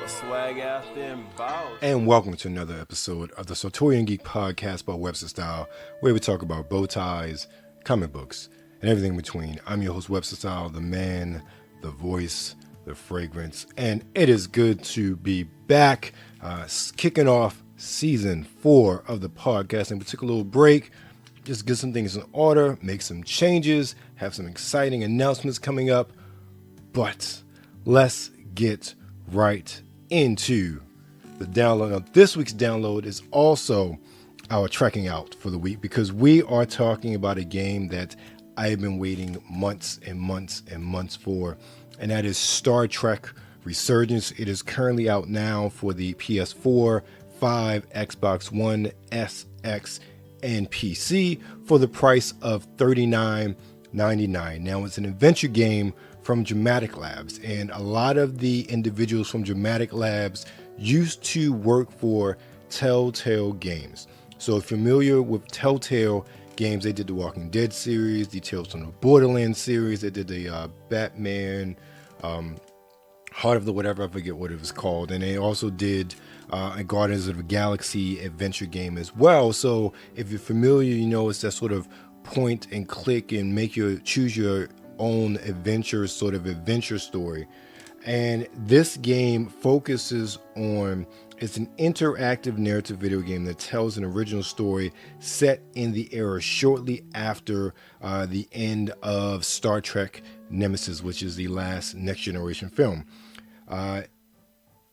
Swag after and bout. And welcome to another episode of the Sartorian Geek Podcast by Webster Style, where we talk about bow ties, comic books, and everything in between. I'm your host, Webster Style, the man, the voice, the fragrance, and it is good to be back, kicking off season 4 of the podcast. And we took a little break, just get some things in order, make some changes, have some exciting announcements coming up, but let's get right into the download. Now, this week's download is also our trekking out for the week because we are talking about a game that I have been waiting months and months and months for, and that is Star Trek Resurgence. It is currently out now for the PS4, 5, Xbox One, S, X, and PC for the price of $39.99. Now, it's an adventure game from Dramatic Labs, and a lot of the individuals from Dramatic Labs used to work for Telltale Games. So if you're familiar with Telltale Games, they did the Walking Dead series, the Tales from the Borderlands series, they did the Batman, Heart of the whatever, I forget what it was called, and they also did a Guardians of the Galaxy adventure game as well. So if you're familiar, you know it's that sort of point and click and choose your own adventure story. And this game focuses on, it's an interactive narrative video game that tells an original story set in the era shortly after the end of Star Trek Nemesis, which is the last Next Generation film.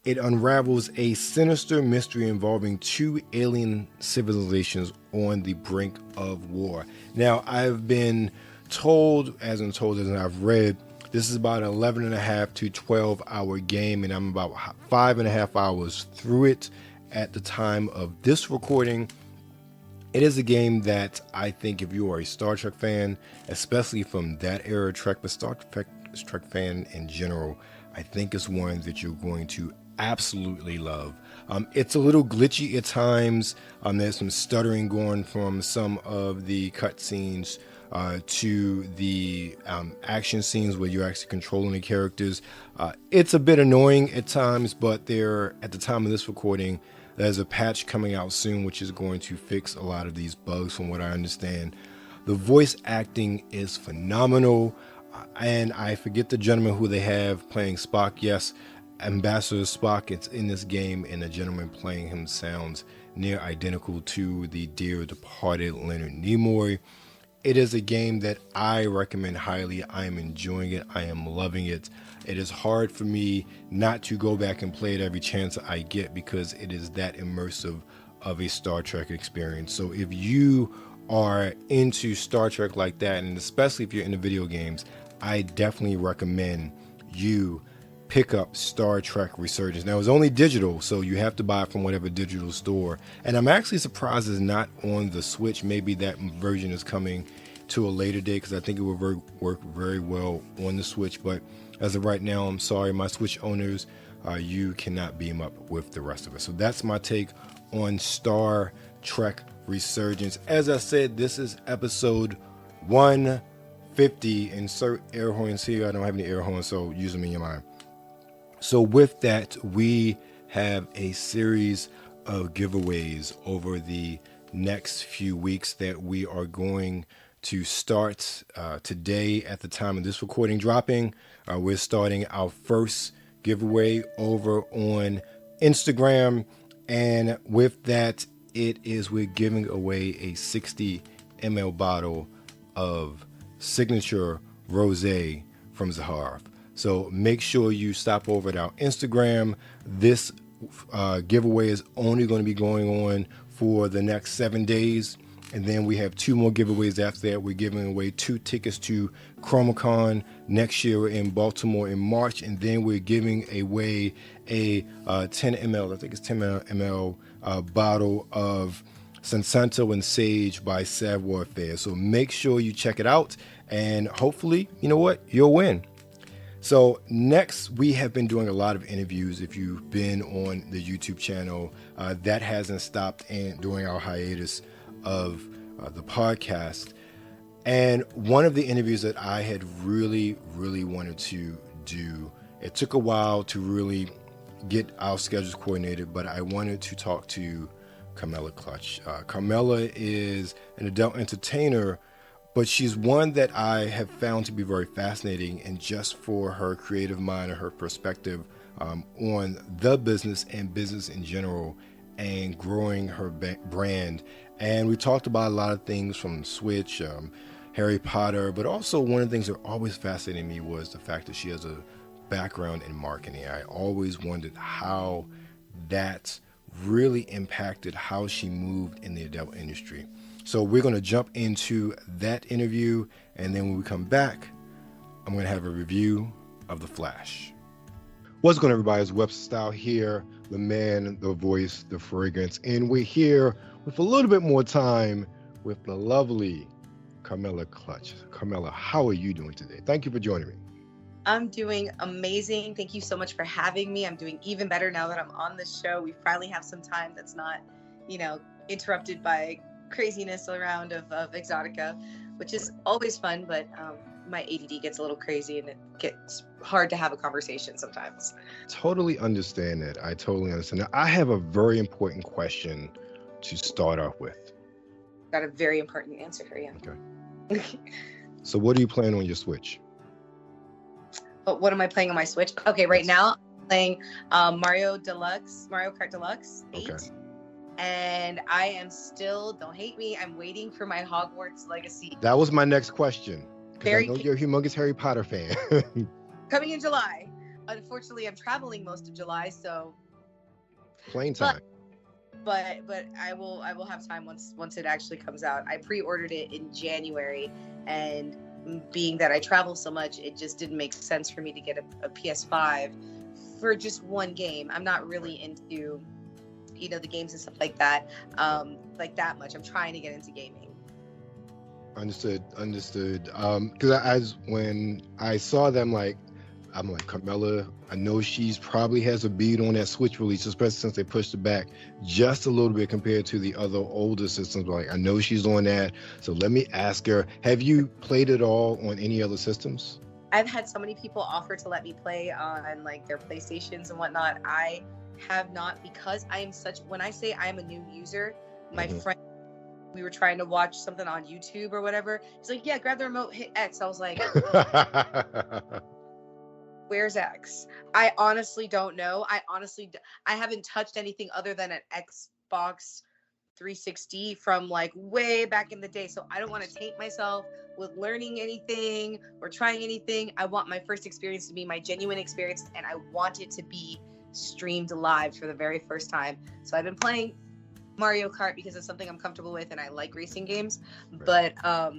It unravels a sinister mystery involving two alien civilizations on the brink of war. Now, I've been told, as I've read, this is about an 11.5 to 12 hour game, and I'm about 5.5 hours through it at the time of this recording. It is a game that I think if you are a Star Trek fan, especially from that era Trek, but Star Trek fan in general, I think it's one that you're going to absolutely love. It's a little glitchy at times. There's some stuttering going from some of the cutscenes to the action scenes where you're actually controlling the characters. It's a bit annoying at times, but at the time of this recording, there's a patch coming out soon which is going to fix a lot of these bugs from what I understand. The voice acting is phenomenal, and I forget the gentleman who they have playing Spock. Yes, Ambassador Spock, it's in this game, and the gentleman playing him sounds near identical to the dear departed Leonard Nimoy. It is a game that I recommend highly. I am enjoying it. I am loving it. It is hard for me not to go back and play it every chance I get because it is that immersive of a Star Trek experience. So if you are into Star Trek like that, and especially if you're into video games, I definitely recommend you pick up Star Trek Resurgence. Now, it's only digital, so you have to buy it from whatever digital store. And I'm actually surprised it's not on the Switch. Maybe that version is coming to a later date because I think it will work very well on the Switch. But as of right now, I'm sorry, my Switch owners, you cannot beam up with the rest of it. So that's my take on Star Trek Resurgence. As I said, this is episode 150. Insert air horns here. I don't have any air horns, so use them in your mind. So with that, we have a series of giveaways over the next few weeks that we are going to start today at the time of this recording dropping. We're starting our first giveaway over on Instagram. And with that, we're giving away a 60 ml bottle of signature rosé from Zaharoff. So make sure you stop over at our Instagram. This giveaway is only going to be going on for the next 7 days. And then we have 2 more giveaways after that. We're giving away 2 tickets to ChromaCon next year in Baltimore in March. And then we're giving away a 10 ml, I think it's 10 ml bottle of Sansanto and Sage by Savoir Faire. So make sure you check it out. And hopefully, you know what? You'll win. So next, we have been doing a lot of interviews. If you've been on the YouTube channel, that hasn't stopped during our hiatus of the podcast. And one of the interviews that I had really wanted to do, it took a while to really get our schedules coordinated, but I wanted to talk to Carmela Clutch. Carmela is an adult entertainer, but she's one that I have found to be very fascinating, and just for her creative mind and her perspective on the business and business in general and growing her brand. And we talked about a lot of things from Switch, Harry Potter, but also one of the things that always fascinated me was the fact that she has a background in marketing. I always wondered how that really impacted how she moved in the adult industry. So we're going to jump into that interview, and then when we come back, I'm going to have a review of The Flash. What's going on, everybody? It's Webster Style here, the man, the voice, the fragrance, and we're here with a little bit more time with the lovely Carmela Clutch. Carmela, how are you doing today? Thank you for joining me. I'm doing amazing. Thank you so much for having me. I'm doing even better now that I'm on this show. We finally have some time that's not, interrupted by craziness around of Exotica, which is always fun, but my ADD gets a little crazy and it gets hard to have a conversation sometimes. Totally understand that. I totally understand that. I have a very important question to start off with. Got a very important answer for you. Okay. So what are you playing on your Switch? What am I playing on my Switch? Okay, right now I'm playing Mario Kart Deluxe 8. Okay. And I am still, don't hate me, I'm waiting for my Hogwarts Legacy. That was my next question. I know you're a humongous Harry Potter fan. Coming in July. Unfortunately, I'm traveling most of July, so plane time. But I will have time once it actually comes out. I pre-ordered it in January, and being that I travel so much, it just didn't make sense for me to get a PS5 for just one game. I'm not really into the games and stuff like that much. I'm trying to get into gaming. Understood. Because when I saw them, I'm like, Carmela, I know she's probably has a beat on that Switch release, especially since they pushed it back just a little bit compared to the other older systems. Like, I know she's on that, so let me ask her, have you played it all on any other systems? I've had so many people offer to let me play on their PlayStations and whatnot. I have not, because when I say I'm a new user, my friend, we were trying to watch something on YouTube or whatever. He's like, yeah, grab the remote, hit X. I was like, where's X? I honestly don't know. I haven't touched anything other than an Xbox 360 from way back in the day. So I don't want to taint myself with learning anything or trying anything. I want my first experience to be my genuine experience, and I want it to be streamed live for the very first time. So I've been playing Mario Kart because it's something I'm comfortable with and I like racing games. Right. But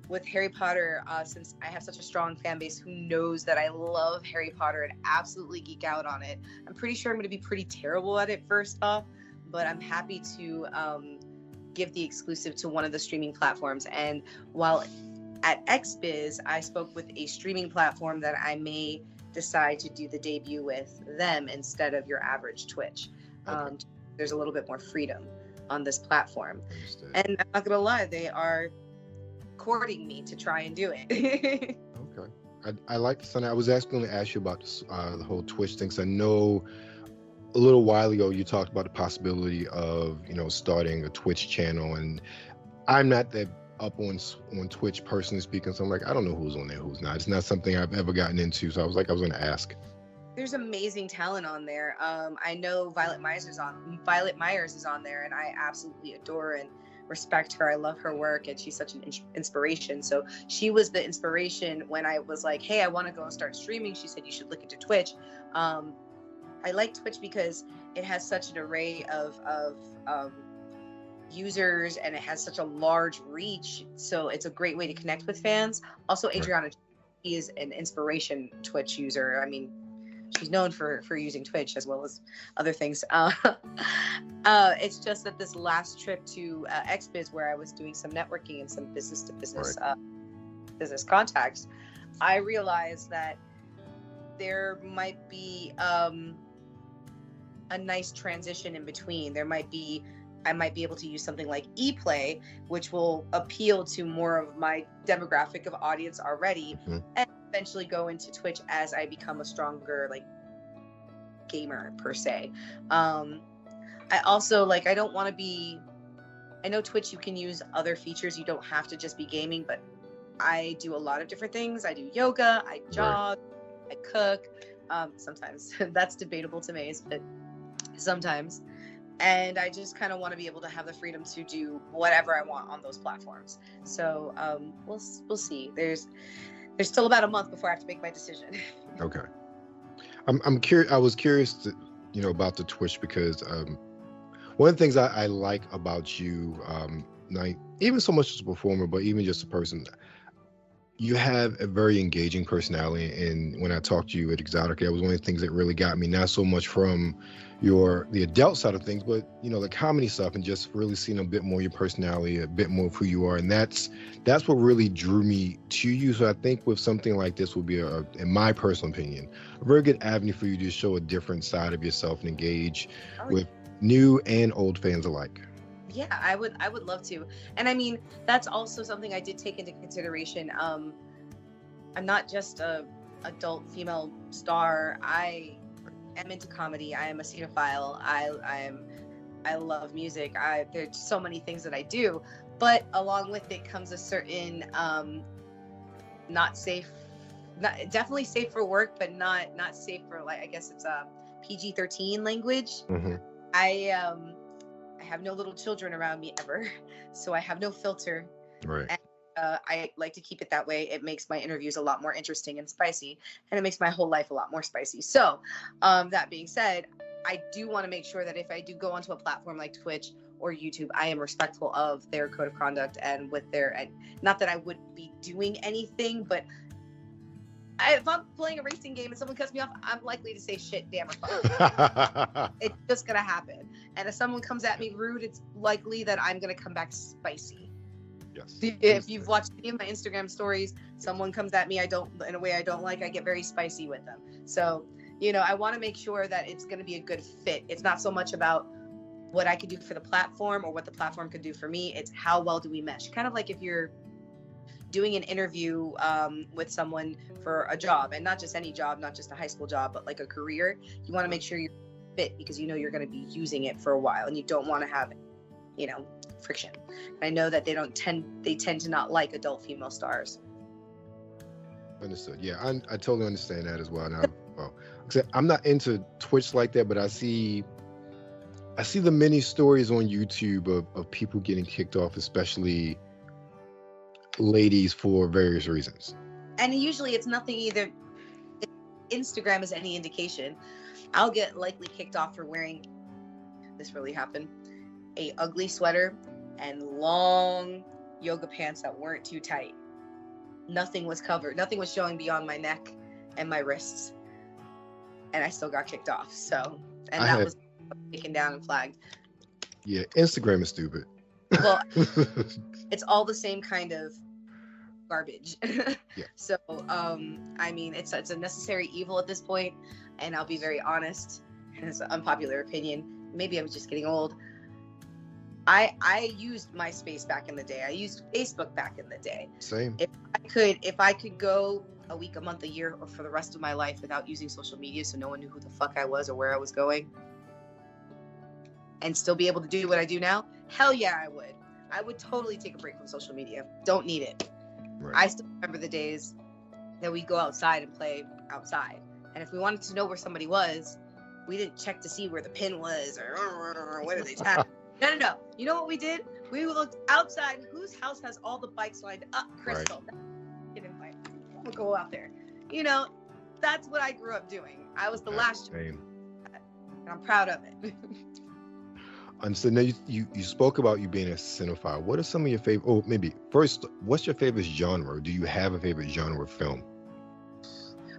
with Harry Potter, since I have such a strong fan base who knows that I love Harry Potter and absolutely geek out on it, I'm pretty sure I'm going to be pretty terrible at it first off, but I'm happy to give the exclusive to one of the streaming platforms. And while at XBiz, I spoke with a streaming platform that I may decide to do the debut with them instead of your average Twitch. Okay. There's a little bit more freedom on this platform. Understood. And I'm not going to lie, they are courting me to try and do it. Okay. I like the I was actually going to ask you about the whole Twitch thing. So I know a little while ago you talked about the possibility of starting a Twitch channel, and I'm not that up on Twitch personally speaking, so I'm like, I don't know who's on there, who's not. It's not something I've ever gotten into, so I was going to ask. There's amazing talent on there. I know Violet Myers is on there, and I absolutely adore and respect her. I love her work, and she's such an inspiration. So she was the inspiration when I was like, hey, I want to go and start streaming. She said you should look into Twitch. I like Twitch because it has such an array of users, and it has such a large reach. So it's a great way to connect with fans. Also, Adriana is an inspiration Twitch user. I mean, she's known for using Twitch as well as other things. It's just that this last trip to XBiz, where I was doing some networking and some business-to-business business contacts, I realized that there might be a nice transition in between. I might be able to use something like ePlay, which will appeal to more of my demographic of audience already, and eventually go into Twitch as I become a stronger gamer per se. I also like, I don't want to be, I know Twitch, you can use other features. You don't have to just be gaming, but I do a lot of different things. I do yoga, I jog, I cook. Sometimes that's debatable to me, but sometimes. And I just kind of want to be able to have the freedom to do whatever I want on those platforms. So we'll see. There's still about a month before I have to make my decision. Okay. I'm curious. I was curious to, about the Twitch because one of the things I like about you, like even so much as a performer, but even just a person, you have a very engaging personality. And when I talked to you at Exotica, that was one of the things that really got me, not so much from the adult side of things, but the comedy stuff, and just really seeing a bit more of your personality, a bit more of who you are. And that's what really drew me to you. So I think with something like this will be, in my personal opinion, a very good avenue for you to show a different side of yourself and engage with new and old fans alike. Yeah, I would love to. And I mean, that's also something I did take into consideration. I'm not just a adult female star. I am into comedy. I am a cinephile. I love music. There's so many things that I do, but along with it comes a certain definitely safe for work, but not safe for, like, I guess it's a PG-13 language. Mm-hmm. I have no little children around me ever, so I have no filter. Right. And, I like to keep it that way. It makes my interviews a lot more interesting and spicy, and it makes my whole life a lot more spicy. So, that being said, I do want to make sure that if I do go onto a platform like Twitch or YouTube, I am respectful of their code of conduct and with and not that I would be doing anything, but if I'm playing a racing game and someone cuts me off, I'm likely to say shit, damn, or fuck. It's just gonna happen. And if someone comes at me rude, it's likely that I'm gonna come back spicy. Yes. If you've watched any of my Instagram stories, someone comes at me in a way I don't like, I get very spicy with them. So, I want to make sure that it's going to be a good fit. It's not so much about what I could do for the platform or what the platform could do for me. It's how well do we mesh. Kind of like if you're doing an interview with someone for a job, and not just any job, not just a high school job, but like a career, you want to make sure you're fit because you're going to be using it for a while, and you don't want to have, friction. I know that they tend to not like adult female stars. Understood. Yeah, I totally understand that as well. Now, I'm not into Twitch like that, but I see the many stories on YouTube of people getting kicked off, especially ladies, for various reasons. And usually it's nothing either. If Instagram is any indication, I'll get likely kicked off for wearing, this really happened, a ugly sweater and long yoga pants that weren't too tight. Nothing was covered. Nothing was showing beyond my neck and my wrists. And I still got kicked off. So, and that was taken down and flagged. Yeah, Instagram is stupid. Well, it's all the same kind of garbage. Yeah. So, I mean, it's a necessary evil at this point. And I'll be very honest, and it's an unpopular opinion. Maybe I was just getting old. I used MySpace back in the day. I used Facebook back in the day. Same. If I could go a week, a month, a year, or for the rest of my life without using social media, so no one knew who the fuck I was or where I was going, and still be able to do what I do now, hell yeah, I would. I would totally take a break from social media. Don't need it. Right. I still remember the days that we'd go outside and play outside. And if we wanted to know where somebody was, we didn't check to see where the pin was or where they tapped. No. You know what we did? We looked outside. Whose house has all the bikes lined up? Crystal. Right. Get invite. We'll go out there. That's what I grew up doing. I was the last. And I'm proud of it. And so now you spoke about you being a cinephile. What are some of your favorite? Oh, maybe first, what's your favorite genre? Do you have a favorite genre of film?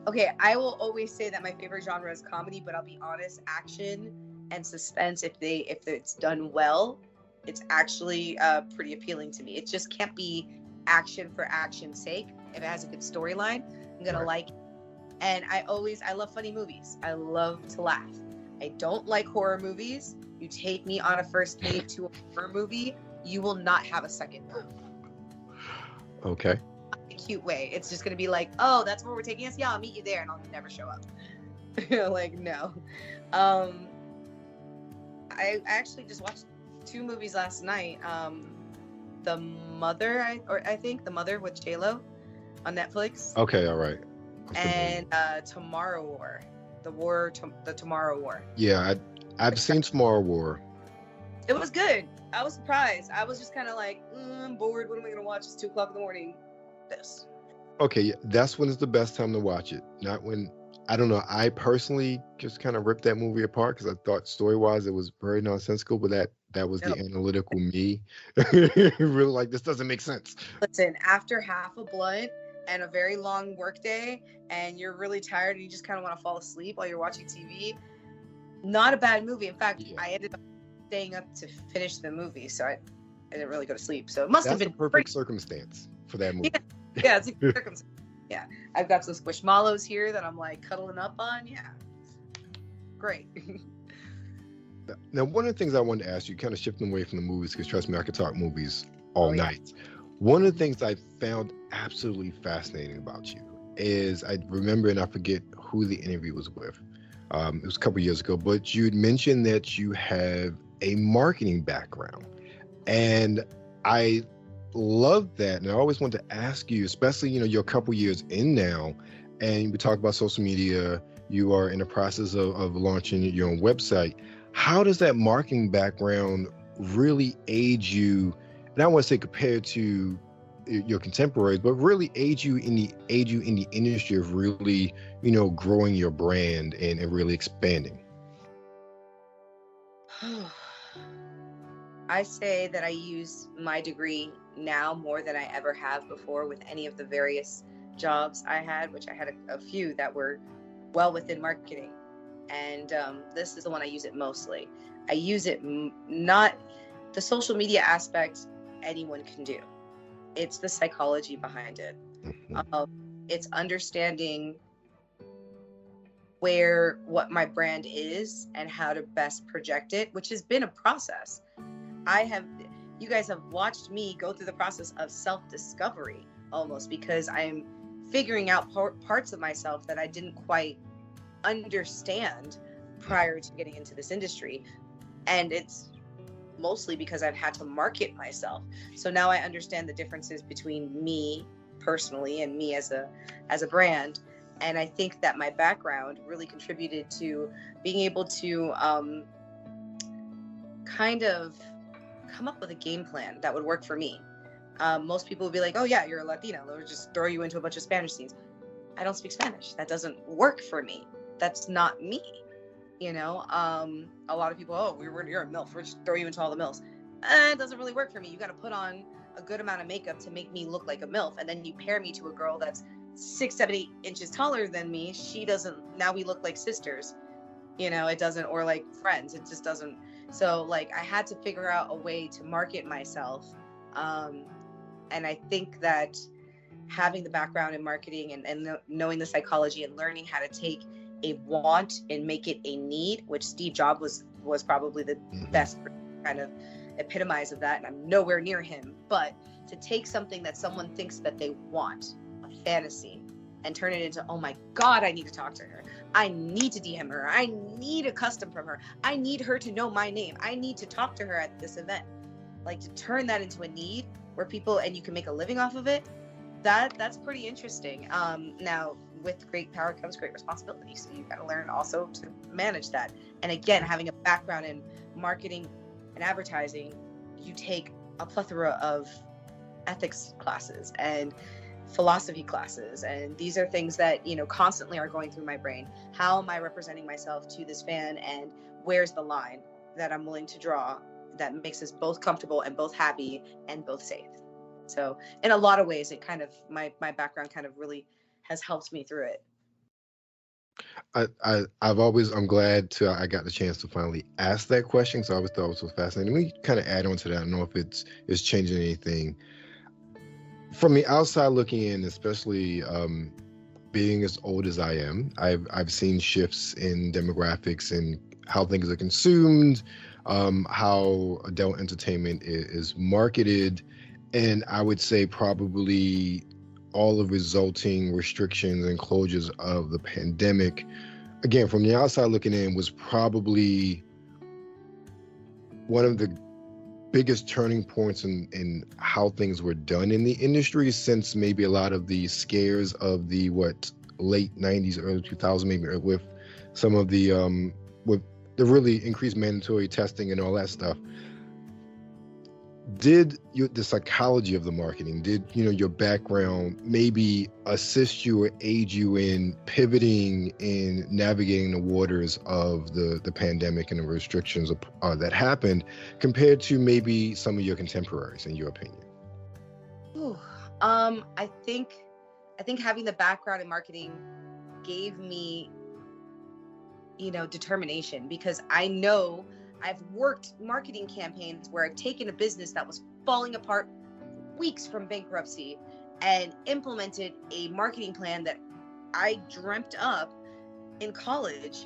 Okay, I will always say that my favorite genre is comedy, but I'll be honest, action and suspense, if it's done well, it's actually pretty appealing to me. It just can't be action for action's sake. If it has a good storyline, I'm gonna like it. And I love funny movies. I love to laugh. I don't like horror movies. You take me on a first date to a horror movie, you will not have a second. Okay. In a cute way. It's just gonna be like, oh, that's where we're taking us? Yeah, I'll meet you there, and I'll never show up. Like, no. Um, I actually just watched 2 movies last night. The Mother, I think The Mother with J-Lo on Netflix, Okay, all right. I'm familiar. and Tomorrow War, the Tomorrow War. Yeah, I've seen Tomorrow War. It was good. I was surprised. I was just kind of like, I'm bored. What am I gonna watch? It's 2 o'clock in the morning. This. Okay, yeah, that's when it's the best time to watch it. Not when, I don't know. I personally just kind of ripped that movie apart because I thought story-wise it was very nonsensical, but that was the Yep. analytical me. Really like, this doesn't make sense. Listen, after half a blunt and a very long work day, and you're really tired and you just kind of want to fall asleep while you're watching TV, not a bad movie. In fact, Yeah. I ended up staying up to finish the movie, so I didn't really go to sleep. So it must have That's a been perfect circumstance for that movie. Yeah, it's a good circumstance. Yeah, I've got some squishmallows here that I'm like cuddling up on. Yeah, great. Now, one of the things I wanted to ask you, kind of shifting away from the movies, because trust me, I could talk movies all Oh, yeah. night. One of the things I found absolutely fascinating about you is, I remember, and I forget who the interview was with. It was a couple years ago, but you'd mentioned that you have a marketing background. And I love that. And I always want to ask you, especially, you're a couple years in now, and we talk about social media, you are in the process of launching your own website. How does that marketing background really aid you? And I don't want to say compared to your contemporaries, but really aid you in the industry of really, growing your brand and really expanding? I say that I use my degree now more than I ever have before with any of the various jobs I had, which I had a few that were well within marketing. And this is the one I use it mostly. I use it not the social media aspect anyone can do. It's the psychology behind it. Mhm. It's understanding what my brand is and how to best project it, which has been a process. You guys have watched me go through the process of self-discovery almost, because I'm figuring out parts of myself that I didn't quite understand prior to getting into this industry. And it's mostly because I've had to market myself. So now I understand the differences between me personally and me as a brand. And I think that my background really contributed to being able to kind of come up with a game plan that would work for me. Most people would be like, oh yeah, you're a Latina, let's just throw you into a bunch of Spanish scenes. I don't speak Spanish. That doesn't work for me. That's not me. A lot of people, oh, you're a MILF, we're just throw you into all the MILFs. It doesn't really work for me. You got to put on a good amount of makeup to make me look like a MILF, and then you pair me to a girl that's 6, 7, 8 inches taller than me. She doesn't. Now we look like sisters. It doesn't, or like friends. It just doesn't. So like I had to figure out a way to market myself, and I think that having the background in marketing and knowing the psychology and learning how to take a want and make it a need, which Steve Jobs was probably the best kind of epitomize of that, and I'm nowhere near him, but to take something that someone thinks that they want, a fantasy, and turn it into, oh my God, I need to talk to her. I need to DM her. I need a custom from her. I need her to know my name. I need to talk to her at this event. Like, to turn that into a need where people, and you can make a living off of it, that's pretty interesting. Now, with great power comes great responsibility. So you got to learn also to manage that. And again, having a background in marketing and advertising, you take a plethora of ethics classes and philosophy classes, and these are things that constantly are going through my brain. How am I representing myself to this fan, and where's the line that I'm willing to draw that makes us both comfortable and both happy and both safe? So in a lot of ways, it kind of my background kind of really has helped me through it. I'm glad I got the chance to finally ask that question, because I always thought it was so fascinating. Let me kind of add on to that. I don't know if it's changing anything. From the outside looking in, especially being as old as I am, I've seen shifts in demographics and how things are consumed, how adult entertainment is marketed, and I would say probably all the resulting restrictions and closures of the pandemic again, from the outside looking in, was probably one of the biggest turning points in how things were done in the industry, since maybe a lot of the scares of the late 90s, early 2000s, maybe with some of the with the really increased mandatory testing and all that stuff. Did the psychology of the marketing, did your background maybe assist you or aid you in pivoting in navigating the waters of the pandemic and the restrictions that happened, compared to maybe some of your contemporaries, in your opinion? Ooh, I think having the background in marketing gave me, determination, because I know I've worked marketing campaigns where I've taken a business that was falling apart weeks from bankruptcy and implemented a marketing plan that I dreamt up in college,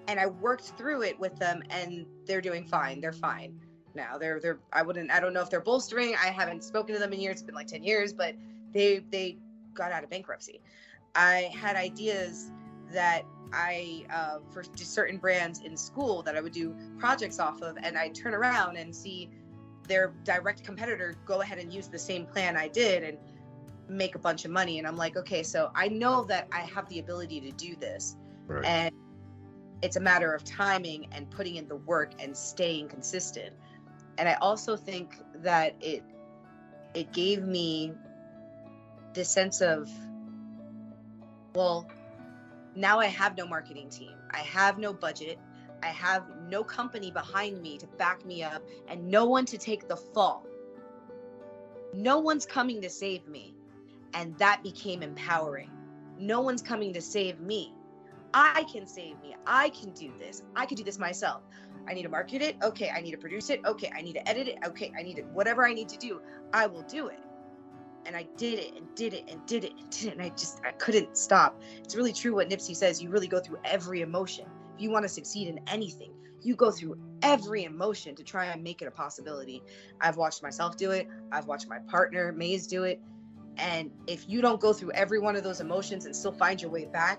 and I worked through it with them, and they're doing fine. They're fine now. I don't know if they're bolstering. I haven't spoken to them in years. It's been like 10 years, but they got out of bankruptcy. I had ideas that for certain brands in school that I would do projects off of, and I'd turn around and see their direct competitor go ahead and use the same plan I did and make a bunch of money. And I'm like, okay, so I know that I have the ability to do this. Right. And it's a matter of timing and putting in the work and staying consistent. And I also think that it gave me this sense of, well, now I have no marketing team. I have no budget. I have no company behind me to back me up, and no one to take the fall. No one's coming to save me. And that became empowering. No one's coming to save me. I can save me. I can do this. I can do this myself. I need to market it. Okay. I need to produce it. Okay. I need to edit it. Okay. I need it. Whatever I need to do, I will do it. And I did it and did it and did it and did it. And I couldn't stop. It's really true what Nipsey says. You really go through every emotion. If you want to succeed in anything, you go through every emotion to try and make it a possibility. I've watched myself do it. I've watched my partner, Maze, do it. And if you don't go through every one of those emotions and still find your way back,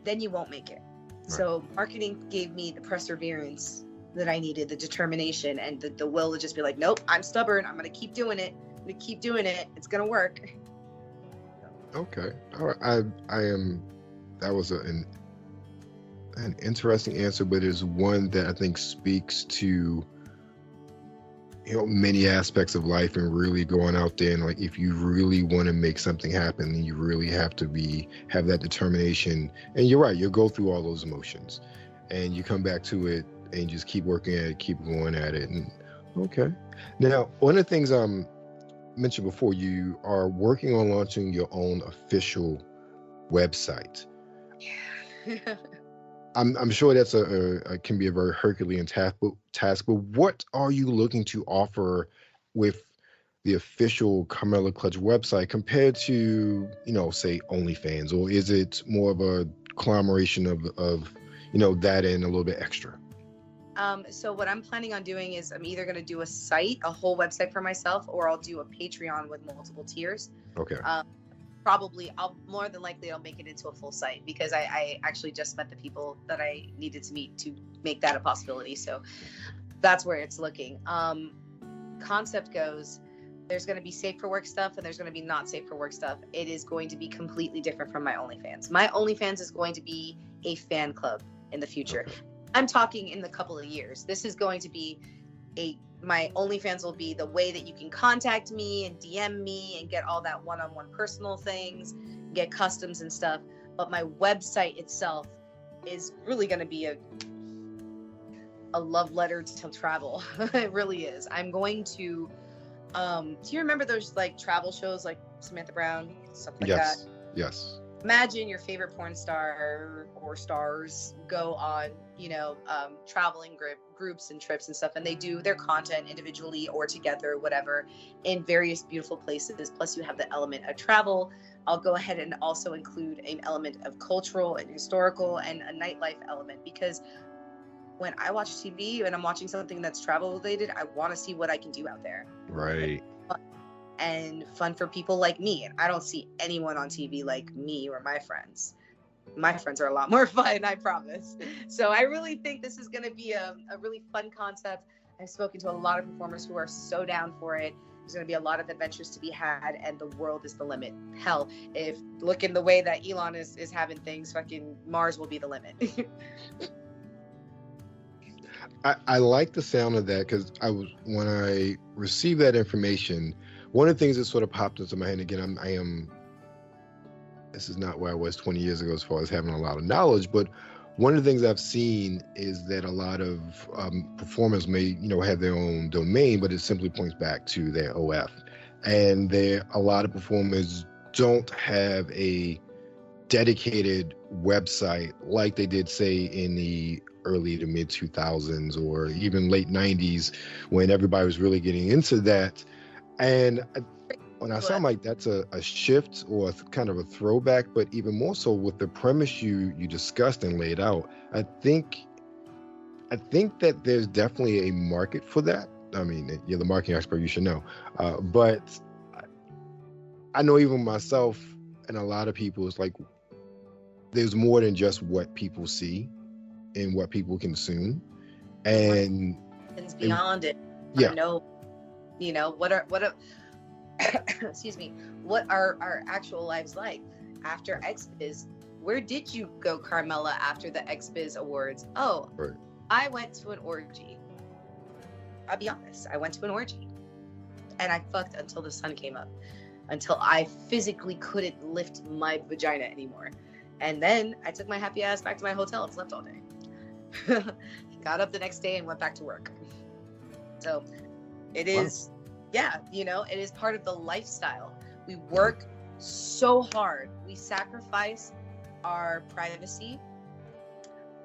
then you won't make it. Right. So marketing gave me the perseverance that I needed, the determination, and the will to just be like, nope, I'm stubborn. I'm going to keep doing it. I'm going to keep doing it. It's going to work. Okay. All right. That was an interesting answer, but it's one that I think speaks to, many aspects of life, and really going out there, and like, if you really want to make something happen, then you really have to have that determination. And you're right, you'll go through all those emotions and you come back to it and just keep working at it, keep going at it. And okay. Now, one of the things mentioned before, you are working on launching your own official website. Yeah. I'm sure that's can be a very Herculean task, but what are you looking to offer with the official Carmela Clutch website compared to, say OnlyFans, or is it more of a conglomeration of that and a little bit extra? So what I'm planning on doing is I'm either going to do a whole website for myself, or I'll do a Patreon with multiple tiers. Okay. I'll more than likely I'll make it into a full site, because I actually just met the people that I needed to meet to make that a possibility. So that's where it's looking. Concept goes, there's going to be safe for work stuff and there's going to be not safe for work stuff. It is going to be completely different from my OnlyFans. My OnlyFans is going to be a fan club in the future. Okay. I'm talking in the couple of years. This is going to be my OnlyFans will be the way that you can contact me and DM me and get all that one-on-one personal things, get customs and stuff. But my website itself is really going to be a love letter to travel. It really is. I'm going to, do you remember those like travel shows like Samantha Brown, stuff like that? Yes. Imagine your favorite porn star or stars go on, traveling groups and trips and stuff, and they do their content individually or together, whatever, in various beautiful places. Plus you have the element of travel. I'll go ahead and also include an element of cultural and historical and a nightlife element, because when I watch TV and I'm watching something that's travel related, I want to see what I can do out there. Right. And fun for people like me. And I don't see anyone on TV like me or my friends. my friends are a lot more fun, I promise. So I really think this is going to be a really fun concept. I've spoken to a lot of performers who are so down for it. There's going to be a lot of adventures to be had, and the world is the limit. Hell, if looking the way that Elon is having things, fucking Mars will be the limit. I like the sound of that, because when I received that information, one of the things that sort of popped into my head, again, this is not where I was 20 years ago as far as having a lot of knowledge, but one of the things I've seen is that a lot of performers may, have their own domain, but it simply points back to their OF. And a lot of performers don't have a dedicated website like they did, say, in the early to mid 2000s or even late 90s, when everybody was really getting into that. And when I sound like that's a shift or kind of a throwback, but even more so with the premise you discussed and laid out, I think that there's definitely a market for that. I mean, you're the marketing expert, you should know. But I know even myself and a lot of people, it's like there's more than just what people see and what people consume, and it's beyond it. Yeah. Know, what are excuse me, what are our actual lives like after XBiz? Where did you go, Carmela, after the XBiz Awards? Oh, right. I went to an orgy. I'll be honest, I went to an orgy, and I fucked until the sun came up, until I physically couldn't lift my vagina anymore. And then I took my happy ass back to my hotel and slept all day. Got up the next day and went back to work. So it is, it is part of the lifestyle. We work so hard. We sacrifice our privacy,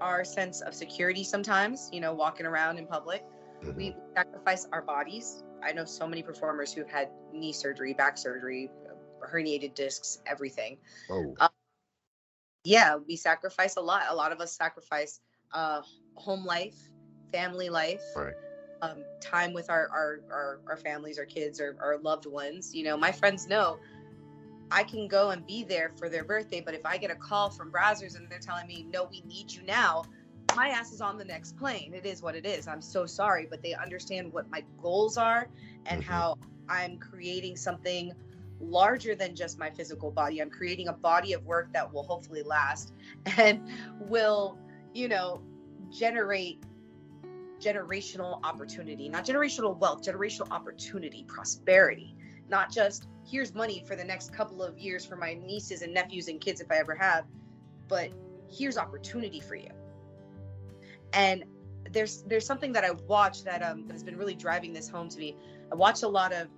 our sense of security sometimes, walking around in public. Mm-hmm. We sacrifice our bodies. I know so many performers who've had knee surgery, back surgery, herniated discs, everything. Oh. We sacrifice a lot. A lot of us sacrifice home life, family life, right. Time with our families, our kids, our loved ones. My friends know I can go and be there for their birthday, but if I get a call from Brazzers and they're telling me, no, we need you now, my ass is on the next plane. It is what it is. I'm so sorry, but they understand what my goals are and mm-hmm. how I'm creating something larger than just my physical body. I'm creating a body of work that will hopefully last and will, generate generational opportunity, not generational wealth, generational opportunity, prosperity, not just here's money for the next couple of years for my nieces and nephews and kids if I ever have, but here's opportunity for you. And there's something that I watched that has been really driving this home to me. I watch a lot of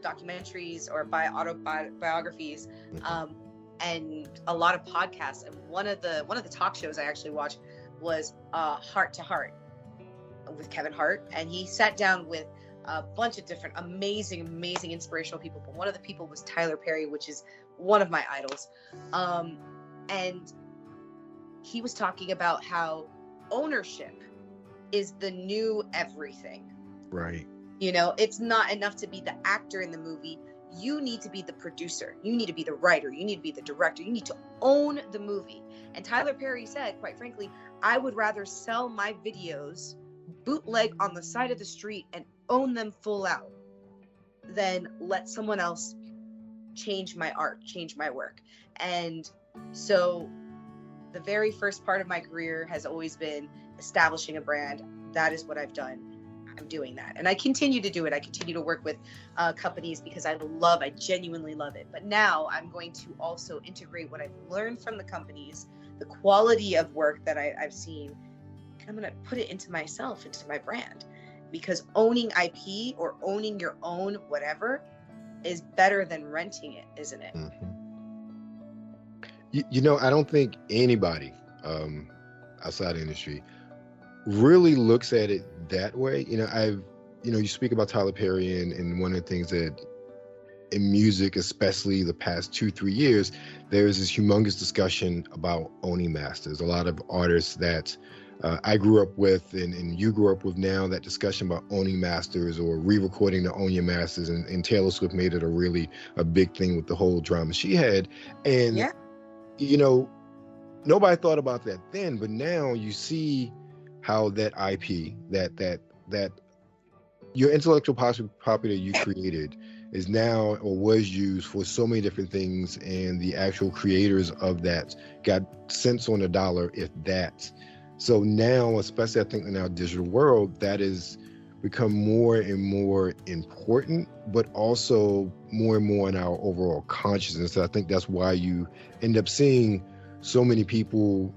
documentaries or autobiographies and a lot of podcasts, and one of the talk shows I actually watched was Heart to Heart with Kevin Hart, and he sat down with a bunch of different amazing inspirational people, but one of the people was Tyler Perry, which is one of my idols, and he was talking about how ownership is the new everything. Right. It's not enough to be the actor in the movie. You need to be the producer. You need to be the writer. You need to be the director. You need to own the movie. And Tyler Perry said, quite frankly, I would rather sell my videos bootleg on the side of the street and own them full out than let someone else change my art, change my work. And so the very first part of my career has always been establishing a brand. That is what I've done. I'm doing that. And I continue to do it. I continue to work with companies because I genuinely love it. But now I'm going to also integrate what I've learned from the companies, the quality of work that I've seen, and I'm going to put it into myself, into my brand. Because owning IP or owning your own whatever is better than renting it, isn't it? Mm-hmm. I don't think anybody outside the industry really looks at it that way. You speak about Tyler Perry, and one of the things that in music, especially the past 2-3 years, there's this humongous discussion about owning masters. A lot of artists that I grew up with and you grew up with now, that discussion about owning masters or re-recording to own your masters, and Taylor Swift made it a big thing with the whole drama she had. And you know, nobody thought about that then, but now you see how that IP, that your intellectual property that you created is now or was used for so many different things, and the actual creators of that got cents on the dollar, if that. So now, especially I think in our digital world, that is become more and more important, but also more and more in our overall consciousness. So I think that's why you end up seeing so many people,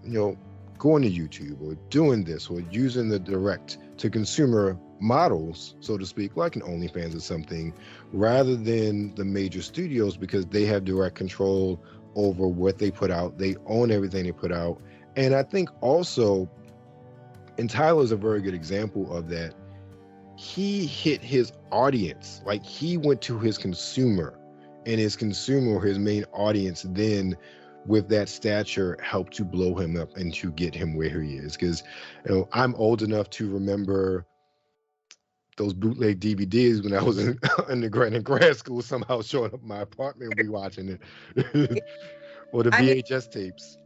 going to YouTube or doing this or using the direct to consumer models, so to speak, like an OnlyFans or something, rather than the major studios, because they have direct control over what they put out. They own everything they put out. And I think also, and Tyler's a very good example of that, he hit his audience. Like, he went to his consumer, and his consumer, his main audience, then with that stature helped to blow him up and to get him where he is. Because I'm old enough to remember those bootleg DVDs when I was in undergrad and grad school, somehow showing up in my apartment and rewatching it. Or the VHS tapes.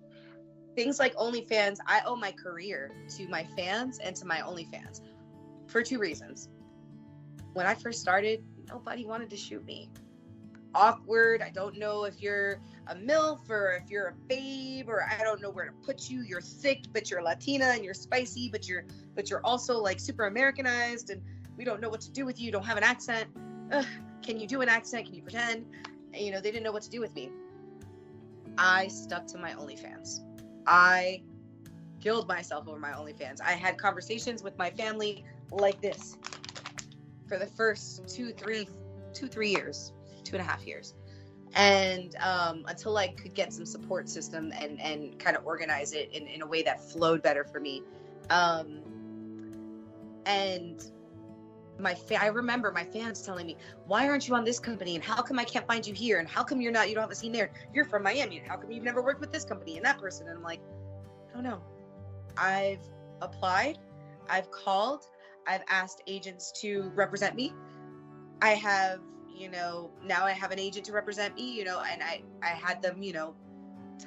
Things like OnlyFans, I owe my career to my fans and to my OnlyFans for two reasons. When I first started, nobody wanted to shoot me. Awkward. I don't know if you're a MILF or if you're a babe, or I don't know where to put you. You're thick, but you're Latina, and you're spicy, but you're also like super Americanized, and we don't know what to do with you. You don't have an accent. Can you do an accent? Can you pretend? And, they didn't know what to do with me. I stuck to my OnlyFans. I killed myself over my OnlyFans. I had conversations with my family like this for the first 2.5 years. And until I could get some support system and kind of organize it in a way that flowed better for me. And I remember my fans telling me, why aren't you on this company? And how come I can't find you here? And how come you don't have a scene there? You're from Miami. And how come you've never worked with this company and that person? And I'm like, I don't know. I've applied. I've called. I've asked agents to represent me. I have, now I have an agent to represent me, and I had them,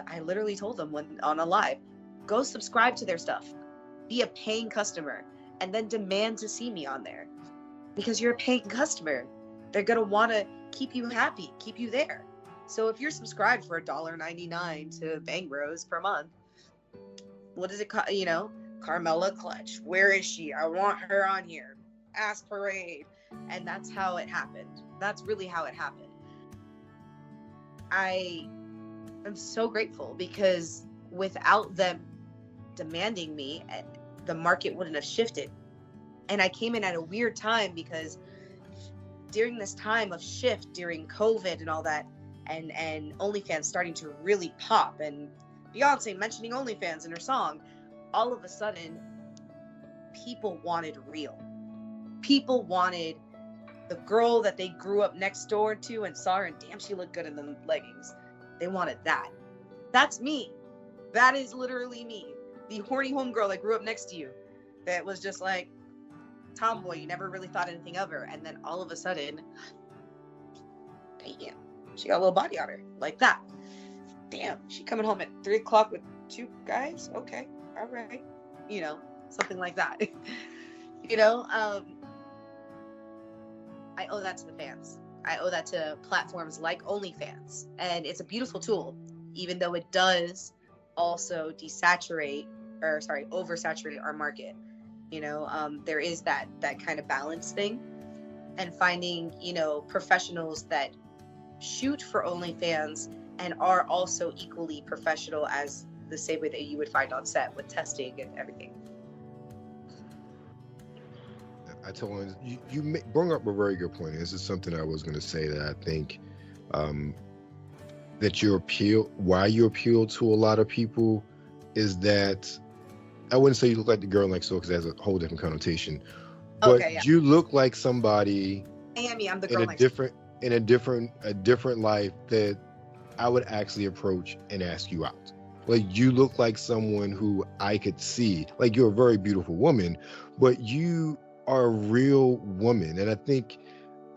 I literally told them when on a live, go subscribe to their stuff, be a paying customer, and then demand to see me on there. Because you're a paying customer, they're going to want to keep you happy, keep you there. So if you're subscribed for $1.99 to Bang Bros per month, what does it cost? Carmela Clutch, where is she? I want her on here. Ass Parade. And that's how it happened. That's really how it happened. I am so grateful, because without them demanding me, the market wouldn't have shifted. And I came in at a weird time, because during this time of shift, during COVID and all that, and OnlyFans starting to really pop, and Beyonce mentioning OnlyFans in her song, all of a sudden, people wanted real. People wanted the girl that they grew up next door to and saw her, and damn, she looked good in the leggings. They wanted that. That's me. That is literally me. The horny homegirl that grew up next to you, that was just like, tomboy, you never really thought anything of her, and then all of a sudden, damn, she got a little body on her, like that. Damn, she coming home at 3:00 with 2 guys? Okay, all right, something like that. I owe that to the fans. I owe that to platforms like OnlyFans, and it's a beautiful tool, even though it does also oversaturate our market. There is that kind of balance thing, and finding, professionals that shoot for OnlyFans and are also equally professional as the same way that you would find on set with testing and everything. I told him, you bring up a very good point. This is something I was going to say, that I think that why you appeal to a lot of people is that, I wouldn't say you look like the girl next door, because that's a whole different connotation. But okay, yeah. You look like somebody I'm the girl in a different life that I would actually approach and ask you out. Like, you look like someone who I could see. Like, you're a very beautiful woman, but you are a real woman. And I think,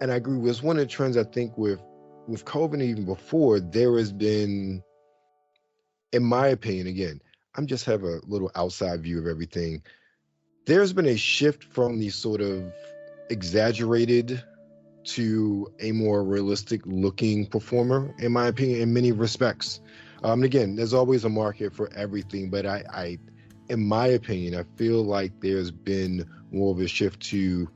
and I agree with, one of the trends, I think, with COVID, even before, there has been in my opinion, again, I'm just have a little outside view of everything. There's been a shift from the sort of exaggerated to a more realistic looking performer, in my opinion, in many respects. And again, there's always a market for everything, but in my opinion, I feel like there's been more of a shift to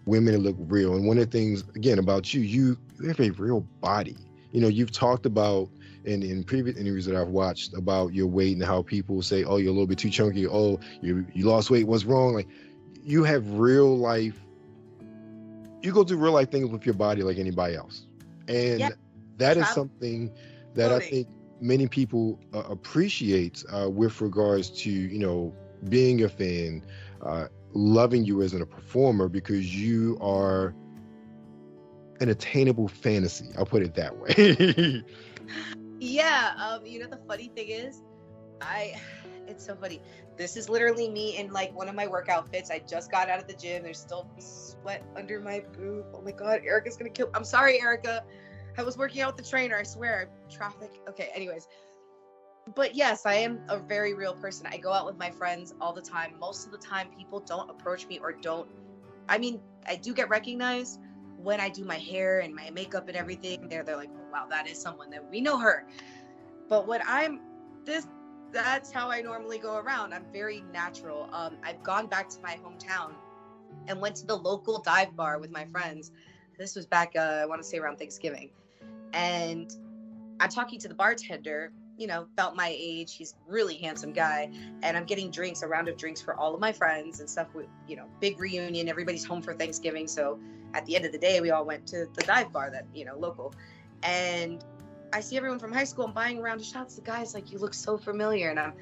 women that look real. And one of the things, again, about you have a real body. You know, you've talked about in previous interviews that I've watched about your weight and how people say, oh, you're a little bit too chunky. Oh, you lost weight. What's wrong? Like, you have real life. You go through real life things with your body like anybody else. And that is something that I think many people appreciate with regards to, you know, being a fan, loving you as a performer, because you are an attainable fantasy. I'll put it that way. Yeah. You know, the funny thing is, it's so funny. This is literally me in like one of my work outfits. I just got out of the gym. There's still sweat under my boob. Oh my God, Erica's gonna kill. I'm sorry, Erica. I was working out with the trainer. I swear. Traffic. Okay. Anyways, but yes, I am a very real person. I go out with my friends all the time. Most of the time, people don't approach me or don't. I mean, I do get recognized when I do my hair and my makeup and everything. They're like, oh, wow, that is someone that we know her. But when that's how I normally go around. I'm very natural. I've gone back to my hometown and went to the local dive bar with my friends. This was back, I want to say around Thanksgiving. And I'm talking to the bartender, you know, about my age. He's a really handsome guy. And I'm getting drinks, a round of drinks for all of my friends and stuff with, you know, big reunion. Everybody's home for Thanksgiving. So at the end of the day, we all went to the dive bar that, you know, local. And I see everyone from high school. I'm buying a round of shots. The guy's like, you look so familiar. And I'm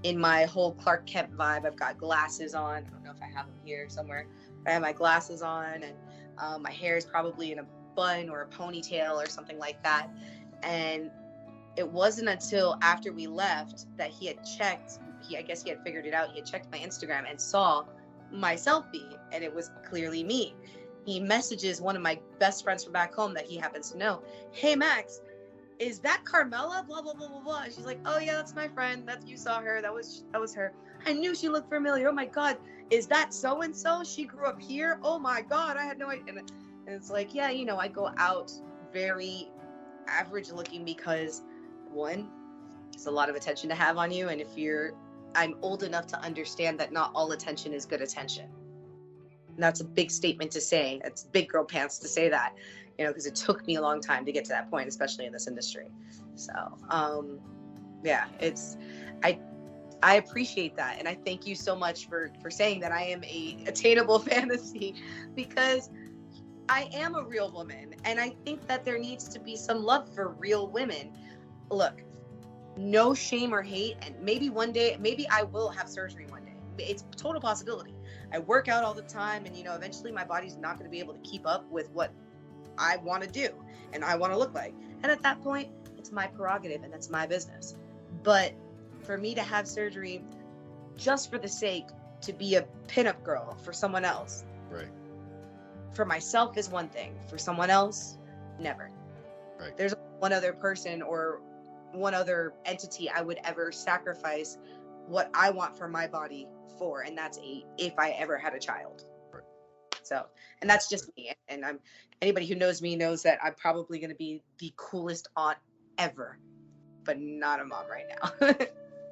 in my whole Clark Kent vibe. I've got glasses on. I don't know if I have them here somewhere. I have my glasses on, and my hair is probably in a bun or a ponytail or something like that. And it wasn't until after we left that he had checked. I guess he had figured it out. He had checked my Instagram and saw my selfie, and it was clearly me. He messages one of my best friends from back home that he happens to know. Hey, Max, is that Carmela? Blah, blah, blah, blah, blah. And she's like, oh yeah, that's my friend. You saw her. That was her. I knew she looked familiar. Oh my God. Is that so-and-so? She grew up here. Oh my God. I had no idea. And it's like, yeah, you know, I go out very average looking because one, there's a lot of attention to have on you. And I'm old enough to understand that not all attention is good attention. And that's a big statement to say. It's big girl pants to say that, you know, because it took me a long time to get to that point, especially in this industry. So, yeah, I appreciate that. And I thank you so much for saying that I am a attainable fantasy, because I am a real woman. And I think that there needs to be some love for real women. Look, no shame or hate. And maybe one day, maybe I will have surgery one day. It's a total possibility. I work out all the time, and, you know, eventually my body's not going to be able to keep up with what I want to do and I want to look like. And at that point, it's my prerogative and that's my business. But for me to have surgery just for the sake to be a pinup girl for someone else, right? For myself is one thing. For someone else, never. Right. There's one other person or one other entity I would ever sacrifice what I want for my body for, and that's if I ever had a child. Right. So, and that's just me. And anybody who knows me knows that I'm probably going to be the coolest aunt ever, but not a mom right now.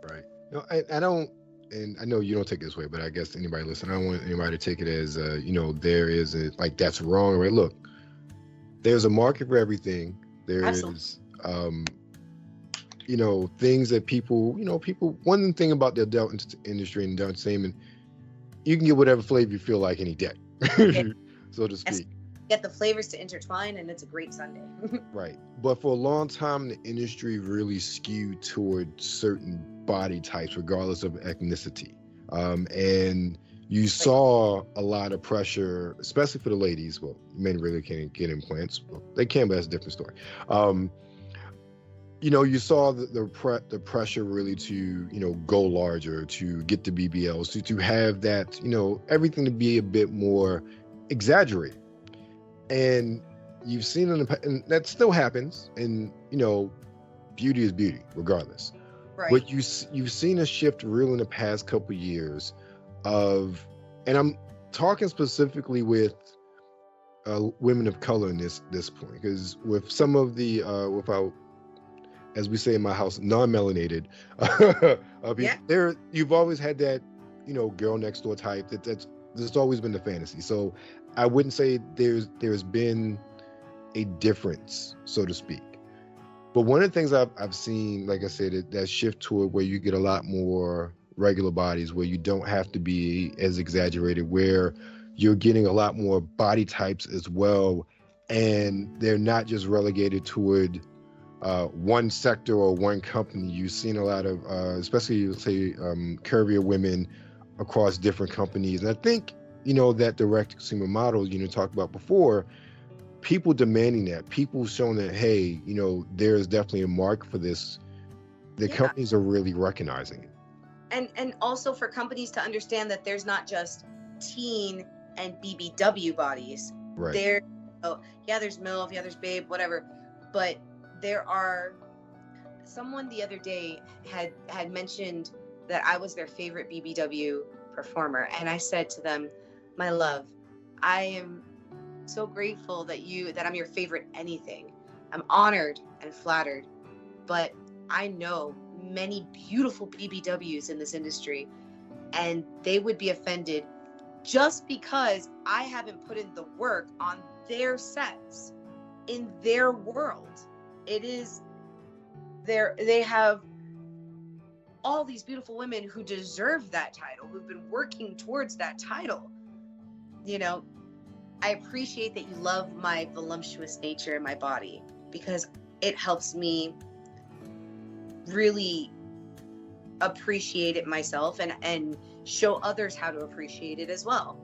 Right. No, I don't, and I know you don't take it this way, but I guess anybody listening, I don't want anybody to take it as, you know, there is like, that's wrong, right? Look, there's a market for everything. There Absolutely. is, you know, things that people, one thing about the adult industry and adult entertainment, you can get whatever flavor you feel like any day, so to speak. Get the flavors to intertwine, and it's a great Sunday. Right. But for a long time, the industry really skewed toward certain body types, regardless of ethnicity. And you saw a lot of pressure, especially for the ladies. Well, men really can't get implants. Well, they can, but that's a different story. You know, you saw the pressure really to, you know, go larger, to get the BBLs, to have that, you know, everything to be a bit more exaggerated. And you've seen and that still happens, and, you know, beauty is beauty regardless. Right. you've seen a shift real in the past couple years of, and I'm talking specifically with women of color in this point, because with some of the without, as we say in my house, non-melanated Yeah. people, there you've always had that, girl next door type. That's always been the fantasy. So I wouldn't say there's been a difference, so to speak. But one of the things I've seen, like I said, that shift toward where you get a lot more regular bodies, where you don't have to be as exaggerated, where you're getting a lot more body types as well, and they're not just relegated toward one sector or one company. You've seen a lot of, especially say, curvier women across different companies, and I think that direct consumer model talked about before. People demanding that, people showing that, hey, there's definitely a mark for this. The Yeah. companies are really recognizing it. And also for companies to understand that there's not just teen and BBW bodies. Right. There's MILF, there's Babe, whatever. But there are, someone the other day had mentioned that I was their favorite BBW performer. And I said to them, my love, I am so grateful that I'm your favorite anything. I'm honored and flattered, but I know many beautiful BBWs in this industry, and they would be offended just because I haven't put in the work on their sets in their world. It is they have all these beautiful women who deserve that title, who've been working towards that title. I appreciate that you love my voluptuous nature in my body, because it helps me really appreciate it myself and show others how to appreciate it as well.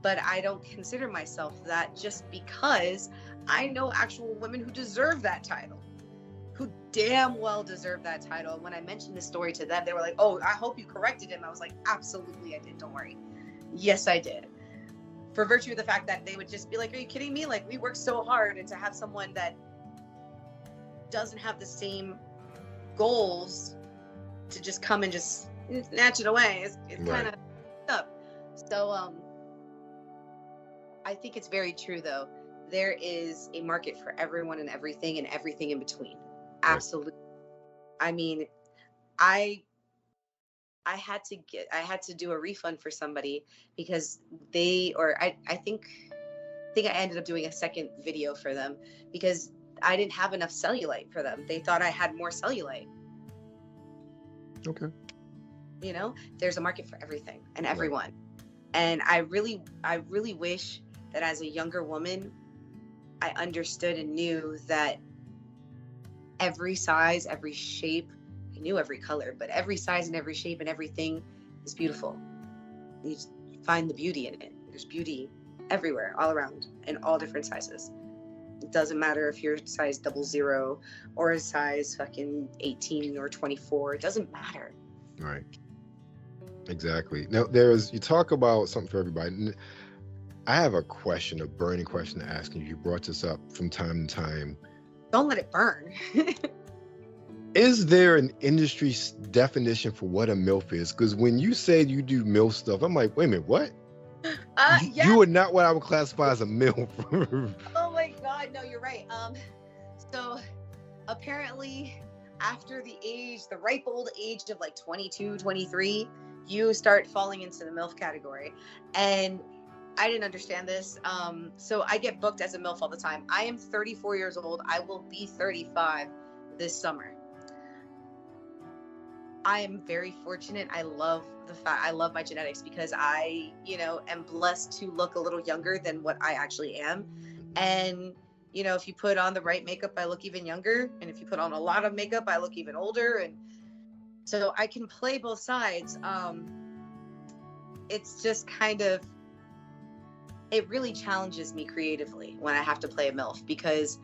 But I don't consider myself that, just because I know actual women who deserve that title, who damn well deserve that title. And when I mentioned this story to them, they were like, oh, I hope you corrected him. I was like, absolutely I did, don't worry. Yes, I did. For virtue of the fact that they would just be like, are you kidding me? Like, we worked so hard, and to have someone that doesn't have the same goals to just come and just snatch it away, it's Right. kind of up. So I think it's very true, though. There is a market for everyone and everything in between. Absolutely. I mean, I had to do a refund for somebody because I think I ended up doing a second video for them because I didn't have enough cellulite for them. They thought I had more cellulite. Okay. There's a market for everything and everyone. Right. And I really wish that as a younger woman, I understood and knew that every size, every shape, I knew every color, but every size and every shape and everything is beautiful. You just find the beauty in it. There's beauty everywhere, all around, in all different sizes. It doesn't matter if you're size 00 or a size fucking 18 or 24. It doesn't matter. Right. Exactly. Now, you talk about something for everybody. I have a burning question to ask you. You brought this up from time to time. Don't let it burn. Is there an industry definition for what a MILF is? Because when you said you do MILF stuff, I'm like, wait a minute, what? Yeah. You are not what I would classify as a MILF. Oh my God, no, you're right. So apparently after the ripe old age of like 22, 23, you start falling into the MILF category. And I didn't understand this. So I get booked as a MILF all the time. I am 34 years old. I will be 35 this summer. I am very fortunate. I love my genetics because I, am blessed to look a little younger than what I actually am. And, if you put on the right makeup, I look even younger. And if you put on a lot of makeup, I look even older. And so I can play both sides. It's just it really challenges me creatively when I have to play a MILF, because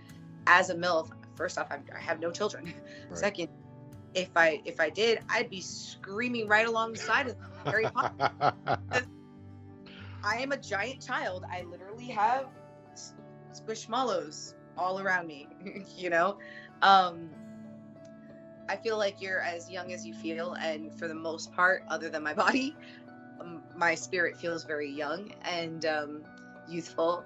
as a MILF, first off, I have no children. Right. Second, if I did, I'd be screaming right alongside of Harry Potter. I am a giant child. I literally have squishmallows all around me. I I feel like you're as young as you feel, and for the most part, other than my body, my spirit feels very young and youthful.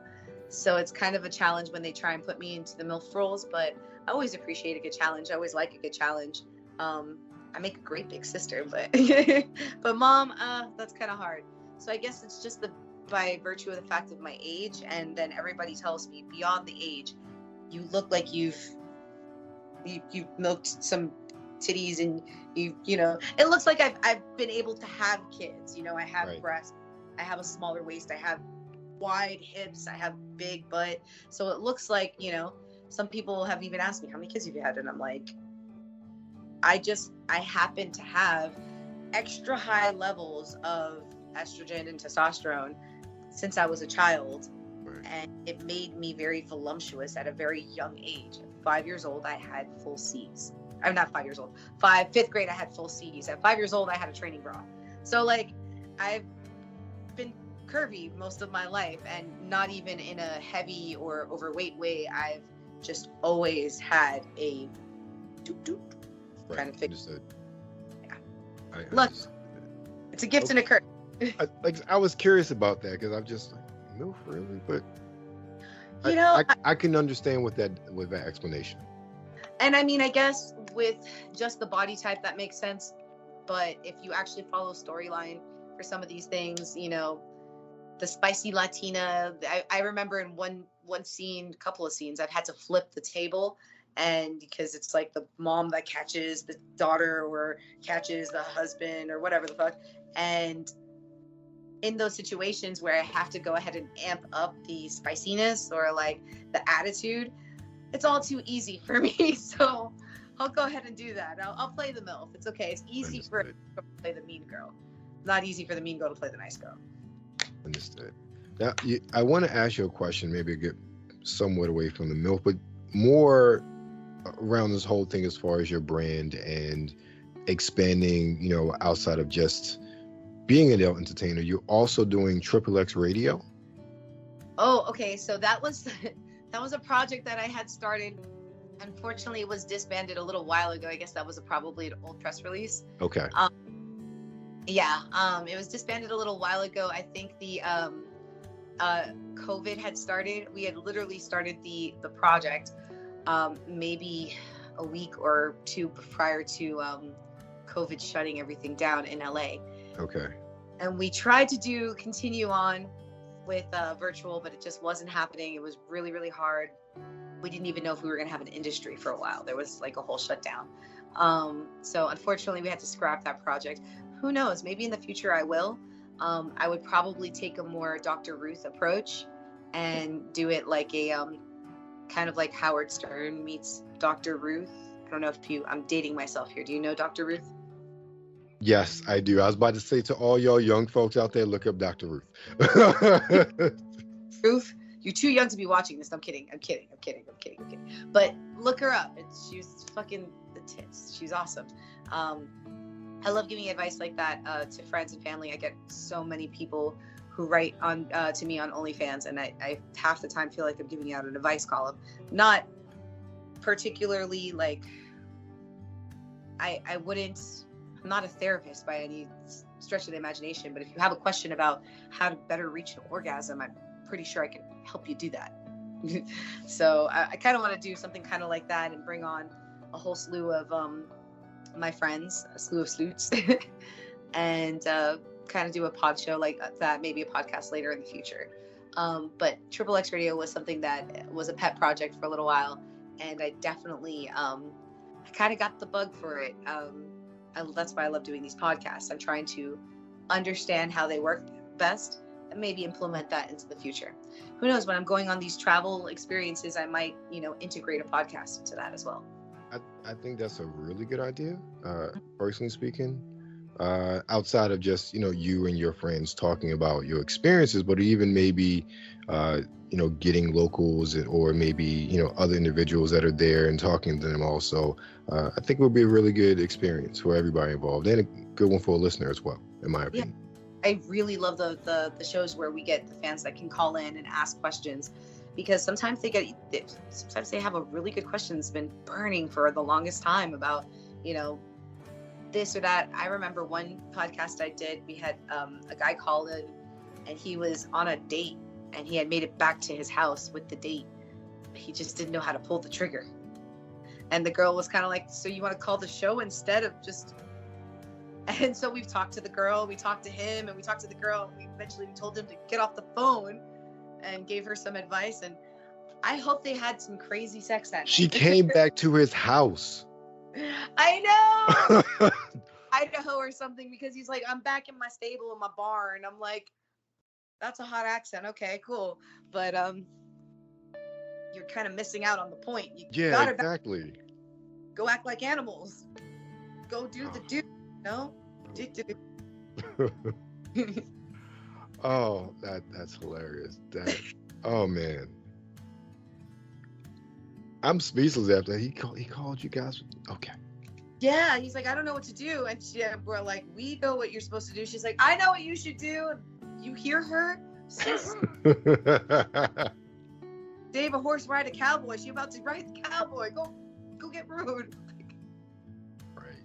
So it's kind of a challenge when they try and put me into the MILF roles, but I always appreciate a good challenge. I always like a good challenge. I make a great big sister, but but mom, that's kind of hard. So I guess it's just by virtue of the fact of my age, and then everybody tells me beyond the age, you look like you've milked some titties, and you know, it looks like I've been able to have kids. You know, I have Right. breasts, I have a smaller waist, I have wide hips, I have big butt. So it looks like, you know, some people have even asked me, how many kids have you had? And I'm like, I happen to have extra high levels of estrogen and testosterone since I was a child. Right. And it made me very voluptuous at a very young age. At 5 years old, I had full C's. I'm not 5 years old. Fifth grade, I had full C's. At 5 years old, I had a training bra. So like, I've been curvy most of my life, and not even in a heavy or overweight way. I've just always had a doop Right. kind of figure. Understood. Yeah. I Look, understood. it's a gift and a curse. I was curious about that because I'm just like, no, really, but You know, I can understand with that explanation. and I mean, I guess with just the body type, that makes sense. But if you actually follow storyline for some of these things, you know, the spicy Latina, I remember in one scene, couple of scenes, I've had to flip the table, and because it's like the mom that catches the daughter or catches the husband or whatever the fuck. And in those situations where I have to go ahead and amp up the spiciness or like the attitude, it's all too easy for me. So I'll go ahead and do that. I'll play the MILF. It's okay. It's easy for Understood. a girl to play the mean girl. Not easy for the mean girl to play the nice girl. Understood. Now, I want to ask you a question, maybe get somewhat away from the MILF, but more around this whole thing as far as your brand and expanding, you know, outside of just being an adult entertainer. You're also doing Triple X Radio. Oh, okay. So that was a project that I had started. Unfortunately, it was disbanded a little while ago. I guess that was probably an old press release. Okay. Yeah, it was disbanded a little while ago. I think the COVID had started. We had literally started the project maybe a week or two prior to COVID shutting everything down in LA. Okay. And we tried to continue on with virtual, but it just wasn't happening. It was really, really hard. We didn't even know if we were going to have an industry for a while. There was like a whole shutdown. So unfortunately, we had to scrap that project. Who knows? Maybe in the future I will. I would probably take a more Dr. Ruth approach and do it like a kind of like Howard Stern meets Dr. Ruth. I don't know if I'm dating myself here. Do you know Dr. Ruth? Yes, I do. I was about to say to all y'all young folks out there, look up Dr. Ruth. Ruth, you're too young to be watching this. I'm kidding. But look her up. She's fucking the tits. She's awesome. I love giving advice like that to friends and family. I get so many people who write on to me on OnlyFans, and I half the time feel like I'm giving out an advice column. Not particularly like I wouldn't. I'm not a therapist by any stretch of the imagination, but if you have a question about how to better reach an orgasm, I'm pretty sure I can help you do that. So I kind of want to do something kind of like that and bring on a whole slew of my friends, a slew of sleuths, and kind of do a pod show like that, maybe a podcast later in the future. But Triple X Radio was something that was a pet project for a little while, and I definitely I kind of got the bug for it. That's why I love doing these podcasts. I'm trying to understand how they work best and maybe implement that into the future. Who knows, when I'm going on these travel experiences, I might, integrate a podcast into that as well. I think that's a really good idea, personally speaking. Outside of just, you and your friends talking about your experiences, but even maybe, getting locals or maybe, other individuals that are there and talking to them also. I think it would be a really good experience for everybody involved and a good one for a listener as well, in my opinion. Yeah. I really love the shows where we get the fans that can call in and ask questions, because sometimes they have a really good question that's been burning for the longest time about, you know, this or that. I remember one podcast I did, we had a guy call in, and he was on a date, and he had made it back to his house with the date. He just didn't know how to pull the trigger. And the girl was kind of like, so you want to call the show instead of just... And so we've talked to the girl, we talked to him, and we talked to the girl, and we eventually told him to get off the phone and gave her some advice. And I hope they had some crazy sex that night. She came back to his house. I know. Idaho or something, because he's like, I'm back in my stable in my barn. I'm like, that's a hot accent. Okay, cool. But you're kind of missing out on the point. You gotta exactly. Go act like animals. Go do the do. No? Oh, that's hilarious. Oh man. I'm speechless after that. He called you guys. Okay. Yeah, he's like, I don't know what to do. And we're like, we know what you're supposed to do. She's like, I know what you should do. And you hear her? Dave, a horse ride a cowboy. She about to ride the cowboy. Go get rude. Right.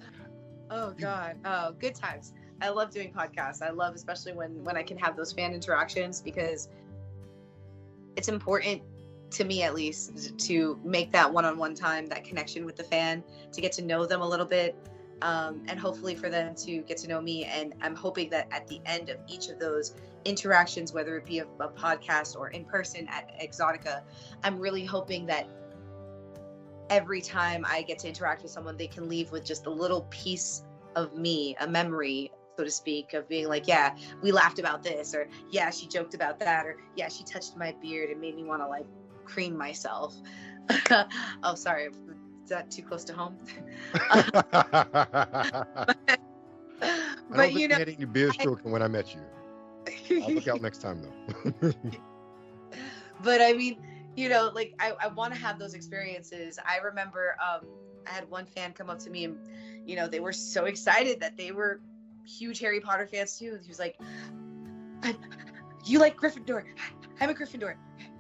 Oh God. Oh, good times. I love doing podcasts. I love, especially when I can have those fan interactions, because it's important to me, at least, to make that one-on-one time, that connection with the fan, to get to know them a little bit, and hopefully for them to get to know me. And I'm hoping that at the end of each of those interactions, whether it be a podcast or in person at Exotica, I'm really hoping that every time I get to interact with someone, they can leave with just a little piece of me, a memory, so to speak, of being like, yeah, we laughed about this, or yeah, she joked about that, or yeah, she touched my beard and made me want to like cream myself. Oh, sorry, is that too close to home? But you had any beard stroking when I met you. I'll look out next time though. But I mean, you know, like I want to have those experiences. I remember I had one fan come up to me, and you know, they were so excited that they were huge Harry Potter fans too. He was like, you like Gryffindor? I'm a Gryffindor.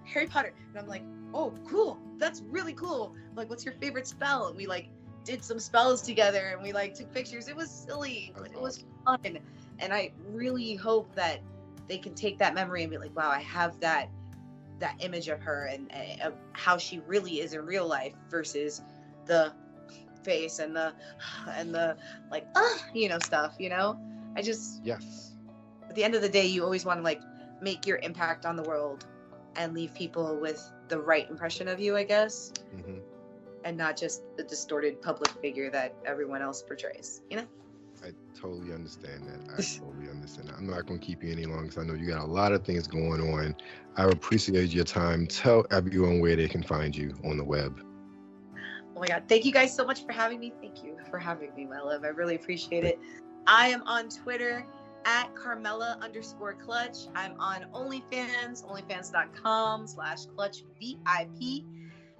Harry Potter. And I'm like, oh, cool. That's really cool. Like, what's your favorite spell? And we like did some spells together, and we like took pictures. It was silly, but it was fun. And I really hope that they can take that memory and be like, wow, I have that image of her and of how she really is in real life versus the face and the like, you know, stuff, you know? I just, yes. At the end of the day, you always want to like make your impact on the world and leave people with the right impression of you, I guess. Mm-hmm. And not just the distorted public figure that everyone else portrays, you know? I totally understand that. I'm not going to keep you any longer, because I know you got a lot of things going on. I appreciate your time. Tell everyone where they can find you on the web. Oh my God. Thank you guys so much for having me. Thank you for having me, my love. I really appreciate it. I am on Twitter at Carmela_clutch. I'm on OnlyFans, onlyfans.com/clutchvip.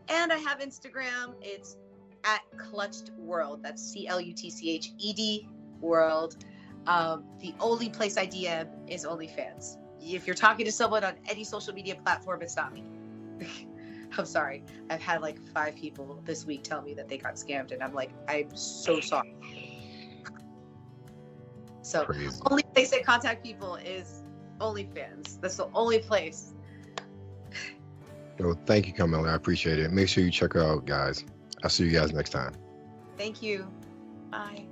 And I have Instagram. It's at Clutched World. That's CLUTCHED World. The only place I DM is OnlyFans. If you're talking to someone on any social media platform, it's not me. I'm sorry. I've had like 5 people this week tell me that they got scammed, and I'm like, I'm so sorry. So Crazy. Only place I contact people is OnlyFans. That's the only place. Well, thank you, Carmela. I appreciate it. Make sure you check her out, guys. I'll see you guys next time. Thank you. Bye.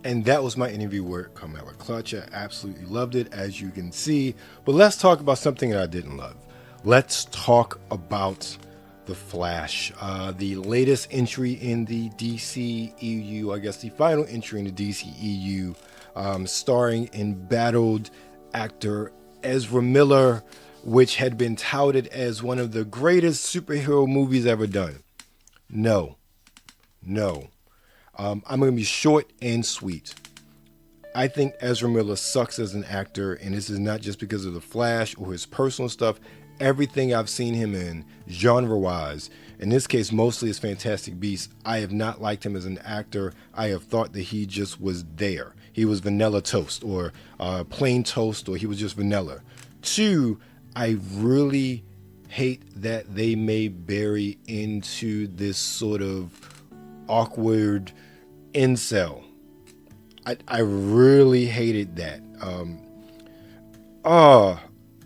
And that was my interview with Carmela Clutch. I absolutely loved it, as you can see. But let's talk about something that I didn't love. Let's talk about The Flash, the latest entry in the DCEU, I guess the final entry in the DCEU, starring embattled actor Ezra Miller, which had been touted as one of the greatest superhero movies ever done. No. I'm going to be short and sweet. I think Ezra Miller sucks as an actor, and this is not just because of The Flash or his personal stuff. Everything I've seen him in, genre-wise, in this case mostly as Fantastic Beasts, I have not liked him as an actor. I have thought that he just was there. He was vanilla toast, or plain toast, or he was just vanilla. 2, I really hate that they may bury into this sort of awkward incel. I really hated that.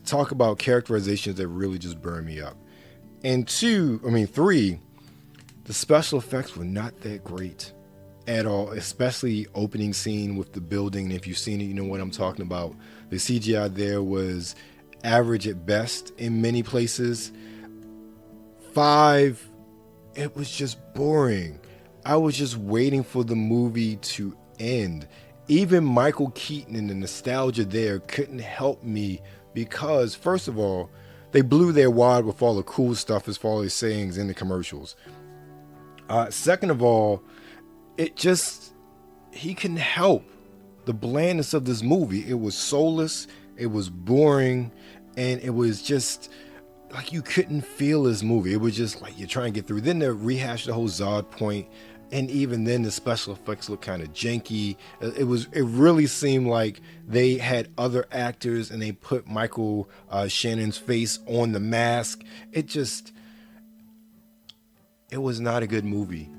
Talk about characterizations that really just burn me up. And three, the special effects were not that great at all, especially opening scene with the building. If you've seen it, you know what I'm talking about. The CGI there was average at best in many places. 5, it was just boring. I was just waiting for the movie to end. Even Michael Keaton and the nostalgia there couldn't help me because, first of all, they blew their wad with all the cool stuff as far as sayings in the commercials. Second of all, he couldn't help the blandness of this movie. It was soulless, it was boring, and it was just like you couldn't feel this movie. It was just like you're trying to get through. Then they rehashed the whole Zod point, and even then the special effects looked kind of janky. It really seemed like they had other actors and they put Michael Shannon's face on the mask. It was not a good movie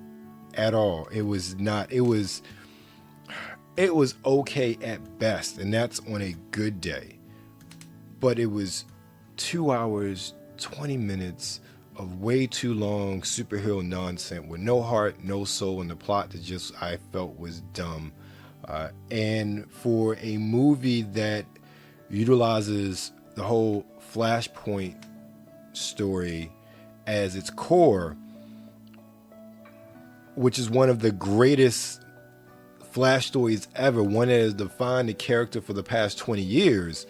at all. It was not. It was okay at best, and that's on a good day. But it was 2 hours, 20 minutes of way too long superhero nonsense with no heart, no soul, and the plot that I felt was dumb. And for a movie that utilizes the whole Flashpoint story as its core, which is one of the greatest Flash stories ever, one that has defined the character for the past 20 years,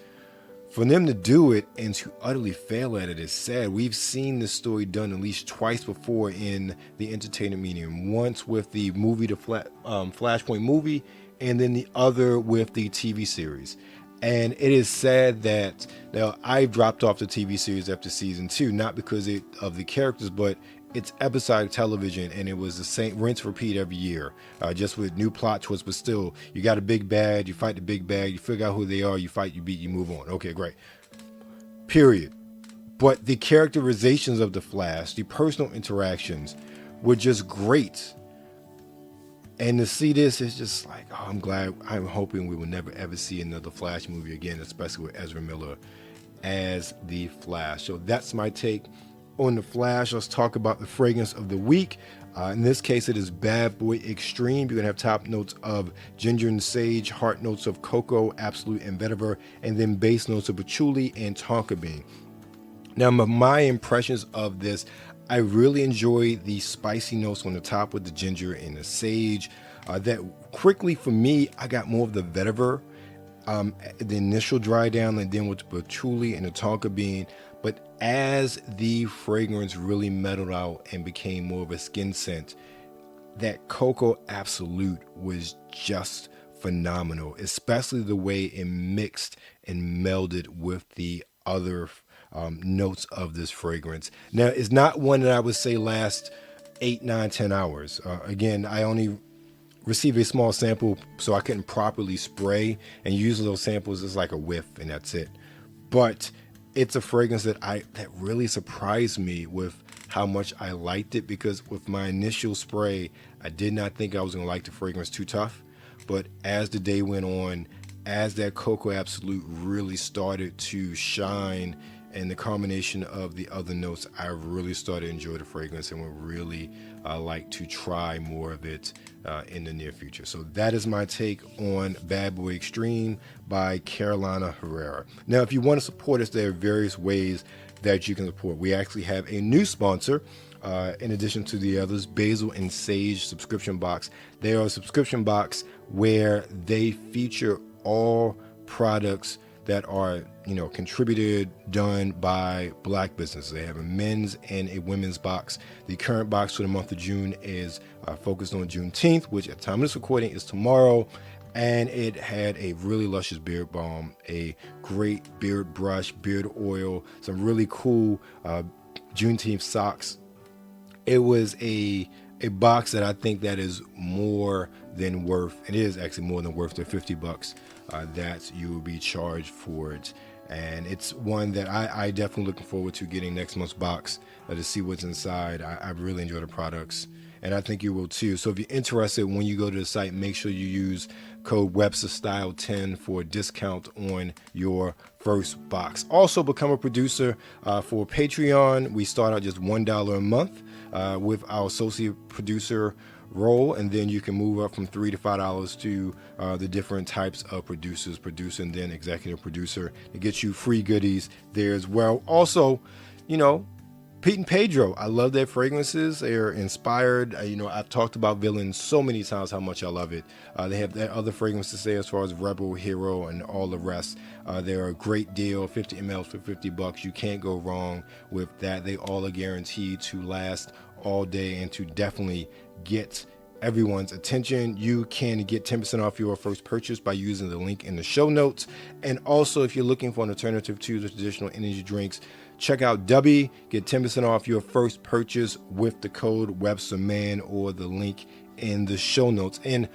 for them to do it and to utterly fail at it is sad. We've seen this story done at least twice before in the entertainment medium. Once with the movie, the Flashpoint movie, and then the other with the TV series. And it is sad that now I dropped off the TV series after season 2, not because of the characters, but it's episodic television, and it was the same rinse repeat every year, just with new plot twists. But still, you got a big bad, you fight the big bad, you figure out who they are, you fight, you beat, you move on. Okay, great. Period. But the characterizations of the Flash, the personal interactions, were just great. And to see this is just like, oh, I'm hoping we will never ever see another Flash movie again, especially with Ezra Miller as the Flash. So that's my take on the Flash. Let's talk about the fragrance of the week. In this case, it is Bad Boy Extreme. You're gonna have top notes of ginger and sage, heart notes of cocoa, absolute, and vetiver, and then base notes of patchouli and tonka bean. Now, my impressions of this, I really enjoy the spicy notes on the top with the ginger and the sage. That quickly for me, I got more of the vetiver, the initial dry down, and then with the patchouli and the tonka bean. But as the fragrance really mellowed out and became more of a skin scent, that cocoa absolute was just phenomenal, especially the way it mixed and melded with the other notes of this fragrance. Now, it's not one that I would say lasts 8, 9, 10 hours. Again, I only received a small sample, so I couldn't properly spray, and usually those samples is like a whiff and that's it. But it's a fragrance that really surprised me with how much I liked it, because with my initial spray, I did not think I was going to like the fragrance too tough. But as the day went on, as that Cocoa Absolute really started to shine and the combination of the other notes, I really started to enjoy the fragrance and would really like to try more of it in the near future. So that is my take on Bad Boy Extreme by Carolina Herrera. Now, if you want to support us, there are various ways that you can support. We actually have a new sponsor. In addition to the others, Basil and Sage subscription box. They are a subscription box where they feature all products that are, contributed, done by Black businesses. They have a men's and a women's box. The current box for the month of June is focused on Juneteenth, which at the time of this recording is tomorrow. And it had a really luscious beard balm, a great beard brush, beard oil, some really cool Juneteenth socks. It was a box that I think that is more than worth. It is actually more than worth the $50 that you will be charged for it. And it's one that I definitely looking forward to getting next month's box to see what's inside. I really enjoy the products. and I think you will too. So if you're interested, when you go to the site, make sure you use code WebsterStyle10 for a discount on your first box. Also, become a producer for Patreon. We start out just $1 a month with our associate producer role, and then you can move up from $3 to $5 to the different types of producers, producer and then executive producer. It gets you free goodies there as well. Also, you know, Pete and Pedro, I love their fragrances. They're inspired. I've talked about Villain so many times how much I love it. They have their other fragrances there as far as Rebel, Hero, and all the rest. They're a great deal, 50 ml for $50. You can't go wrong with that. They all are guaranteed to last all day and to definitely get everyone's attention. You can get 10% off your first purchase by using the link in the show notes. And also, if you're looking for an alternative to the traditional energy drinks, check out Dubby. Get 10% off your first purchase with the code WebsterMan or the link in the show notes. And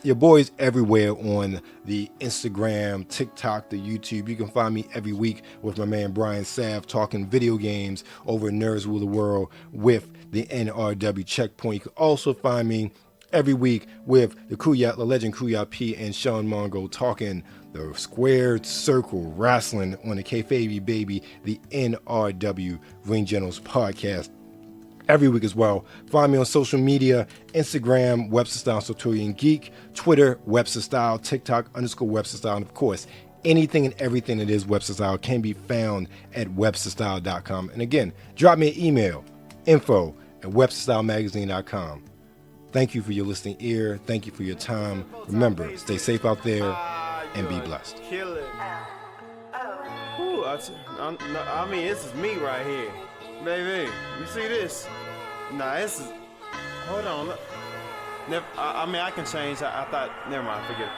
your boy's everywhere on the Instagram, TikTok, the YouTube. You can find me every week with my man Brian Sav talking video games over Nerds Rule the World with the NRW Checkpoint. You can also find me every week with the legend Kuya P and Sean Mongo talking the Squared Circle Wrestling on the Kayfabe Baby, the NRW Ring Generals podcast. Every week as well. Find me on social media, Instagram, Webster Style Sartorian Geek, Twitter, Webster Style, TikTok, _Webster Style, and of course, anything and everything that is Webster Style can be found at websterstyle.com. And again, drop me an email, info@websterstylemagazine.com. Thank you for your listening ear. Thank you for your time. Remember, stay safe out there and be blessed. Kill it. Ooh, I mean, this is me right here. Baby, you see this? Nah, this is... Hold on. I can change. I thought... Never mind. Forget it.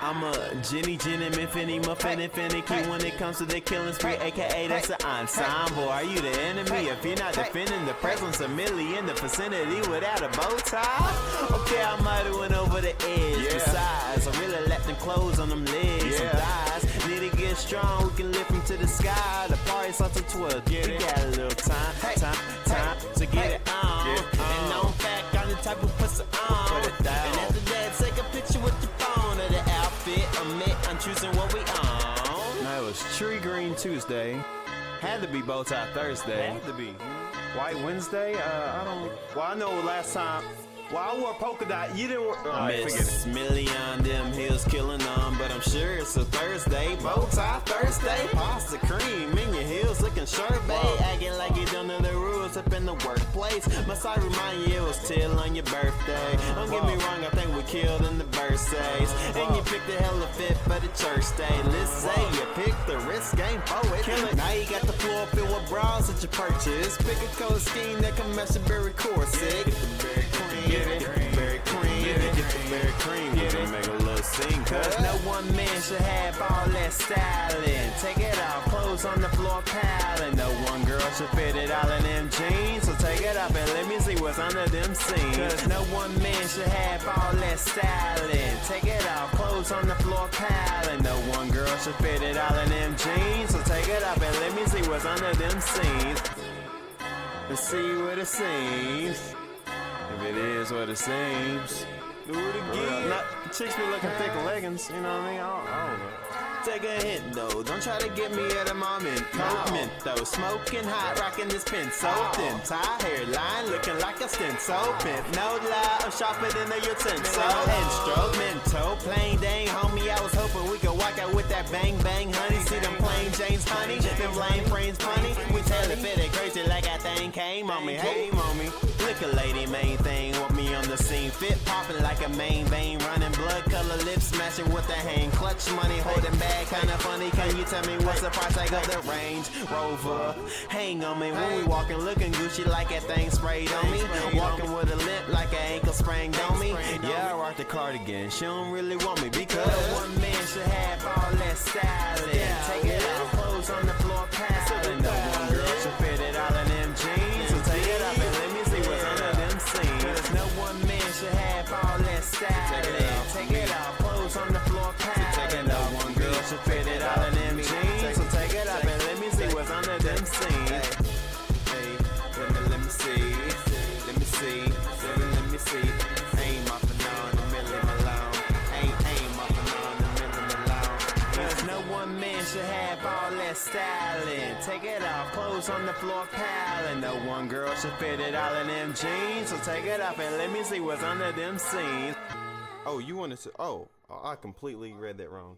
I'm a Jenny, Infinity, Muffin, finicky when it comes to the killing spree, aka that's an ensemble. Are you the enemy if you're not defending the presence of Millie in the vicinity without a bow tie? Okay, I might have went over the edge. Besides, I really left them clothes on them legs and thighs. Need to get strong, we can lift them to the sky. The party's up to 12. We got a little time to get it on. And known fact, I'm the type of pussy on. And after that, take a picture with your phone of the outfit. I'm choosing what we own. Now it was Tree Green Tuesday. Had to be Bow Tie Thursday. Had to be White Wednesday. I know last time. Well, I wore polka dot. You didn't wear. Miss Millie on them hills killing them, but I'm sure it's a Thursday. Bow tie Thursday. Pasta cream in your heels looking sharp, babe. Acting like you don't know the rules up in the workplace. Must I remind you it was till on your birthday? Don't get me wrong, I think we killed in the birthdays. And you picked the hella fit for the church day. Let's say you picked the risk game poet. Now you got the floor filled with bras that you purchase. Pick a color scheme that can match your berry corset. Get the berry cream, get the berry cream, make a little scene. Cause no one man should have all that styling. Take it off, clothes on the floor piling. No one girl should fit it all in them jeans. So take it off and let me see what's under them seams. Cause no one man should have all that styling. Take it off, clothes on the floor piling. No one girl should fit it all in them jeans. So take it off and let me see what's under them seams. Let's see what it seems. If it is what it seems. Do it again. Chicks be looking thick leggings, you know what I mean? I don't know. Take a hint though, don't try to get me at a moment. Mint though, smoking hot, rocking this pin so thin. Tie hairline, looking like a stint so pimp. No lie, I'm sharper than a utensil. Instrumental, plain dang, homie. I was hoping we could walk out with that bang bang, honey. See them plain James honey, them lame frames funny. We tell it fit it crazy like that thing came on me. Hey, mommy, look a lady, main thing, want me on the scene. Fit popping like a main vein, running blood color lips, smashing with the hang. Clutch money, holding back. Kinda funny, can you tell me what's the price tag of the Range Rover? Hang on me when we walking, looking Gucci like that thing sprayed on me. Walking with a limp like an ankle sprained on me. Yeah, I rock the cardigan, she don't really want me because one man should have all that styling. Take it off, clothes on the floor piling. No one girl should fit it all in them jeans. So take it off and let me see what's under them seams. Cause no one man should have all that styling. Take it off, clothes on the floor piling. No one girl should fit it all in them jeans. So take it up and let me see what's under them seams. Hey, let me see. should have all that styling. Take it off, clothes on the floor piling. No one girl should fit it all in them jeans. So take it off and let me see what's under them seams. Oh, you wanted to? Oh, I completely read that wrong.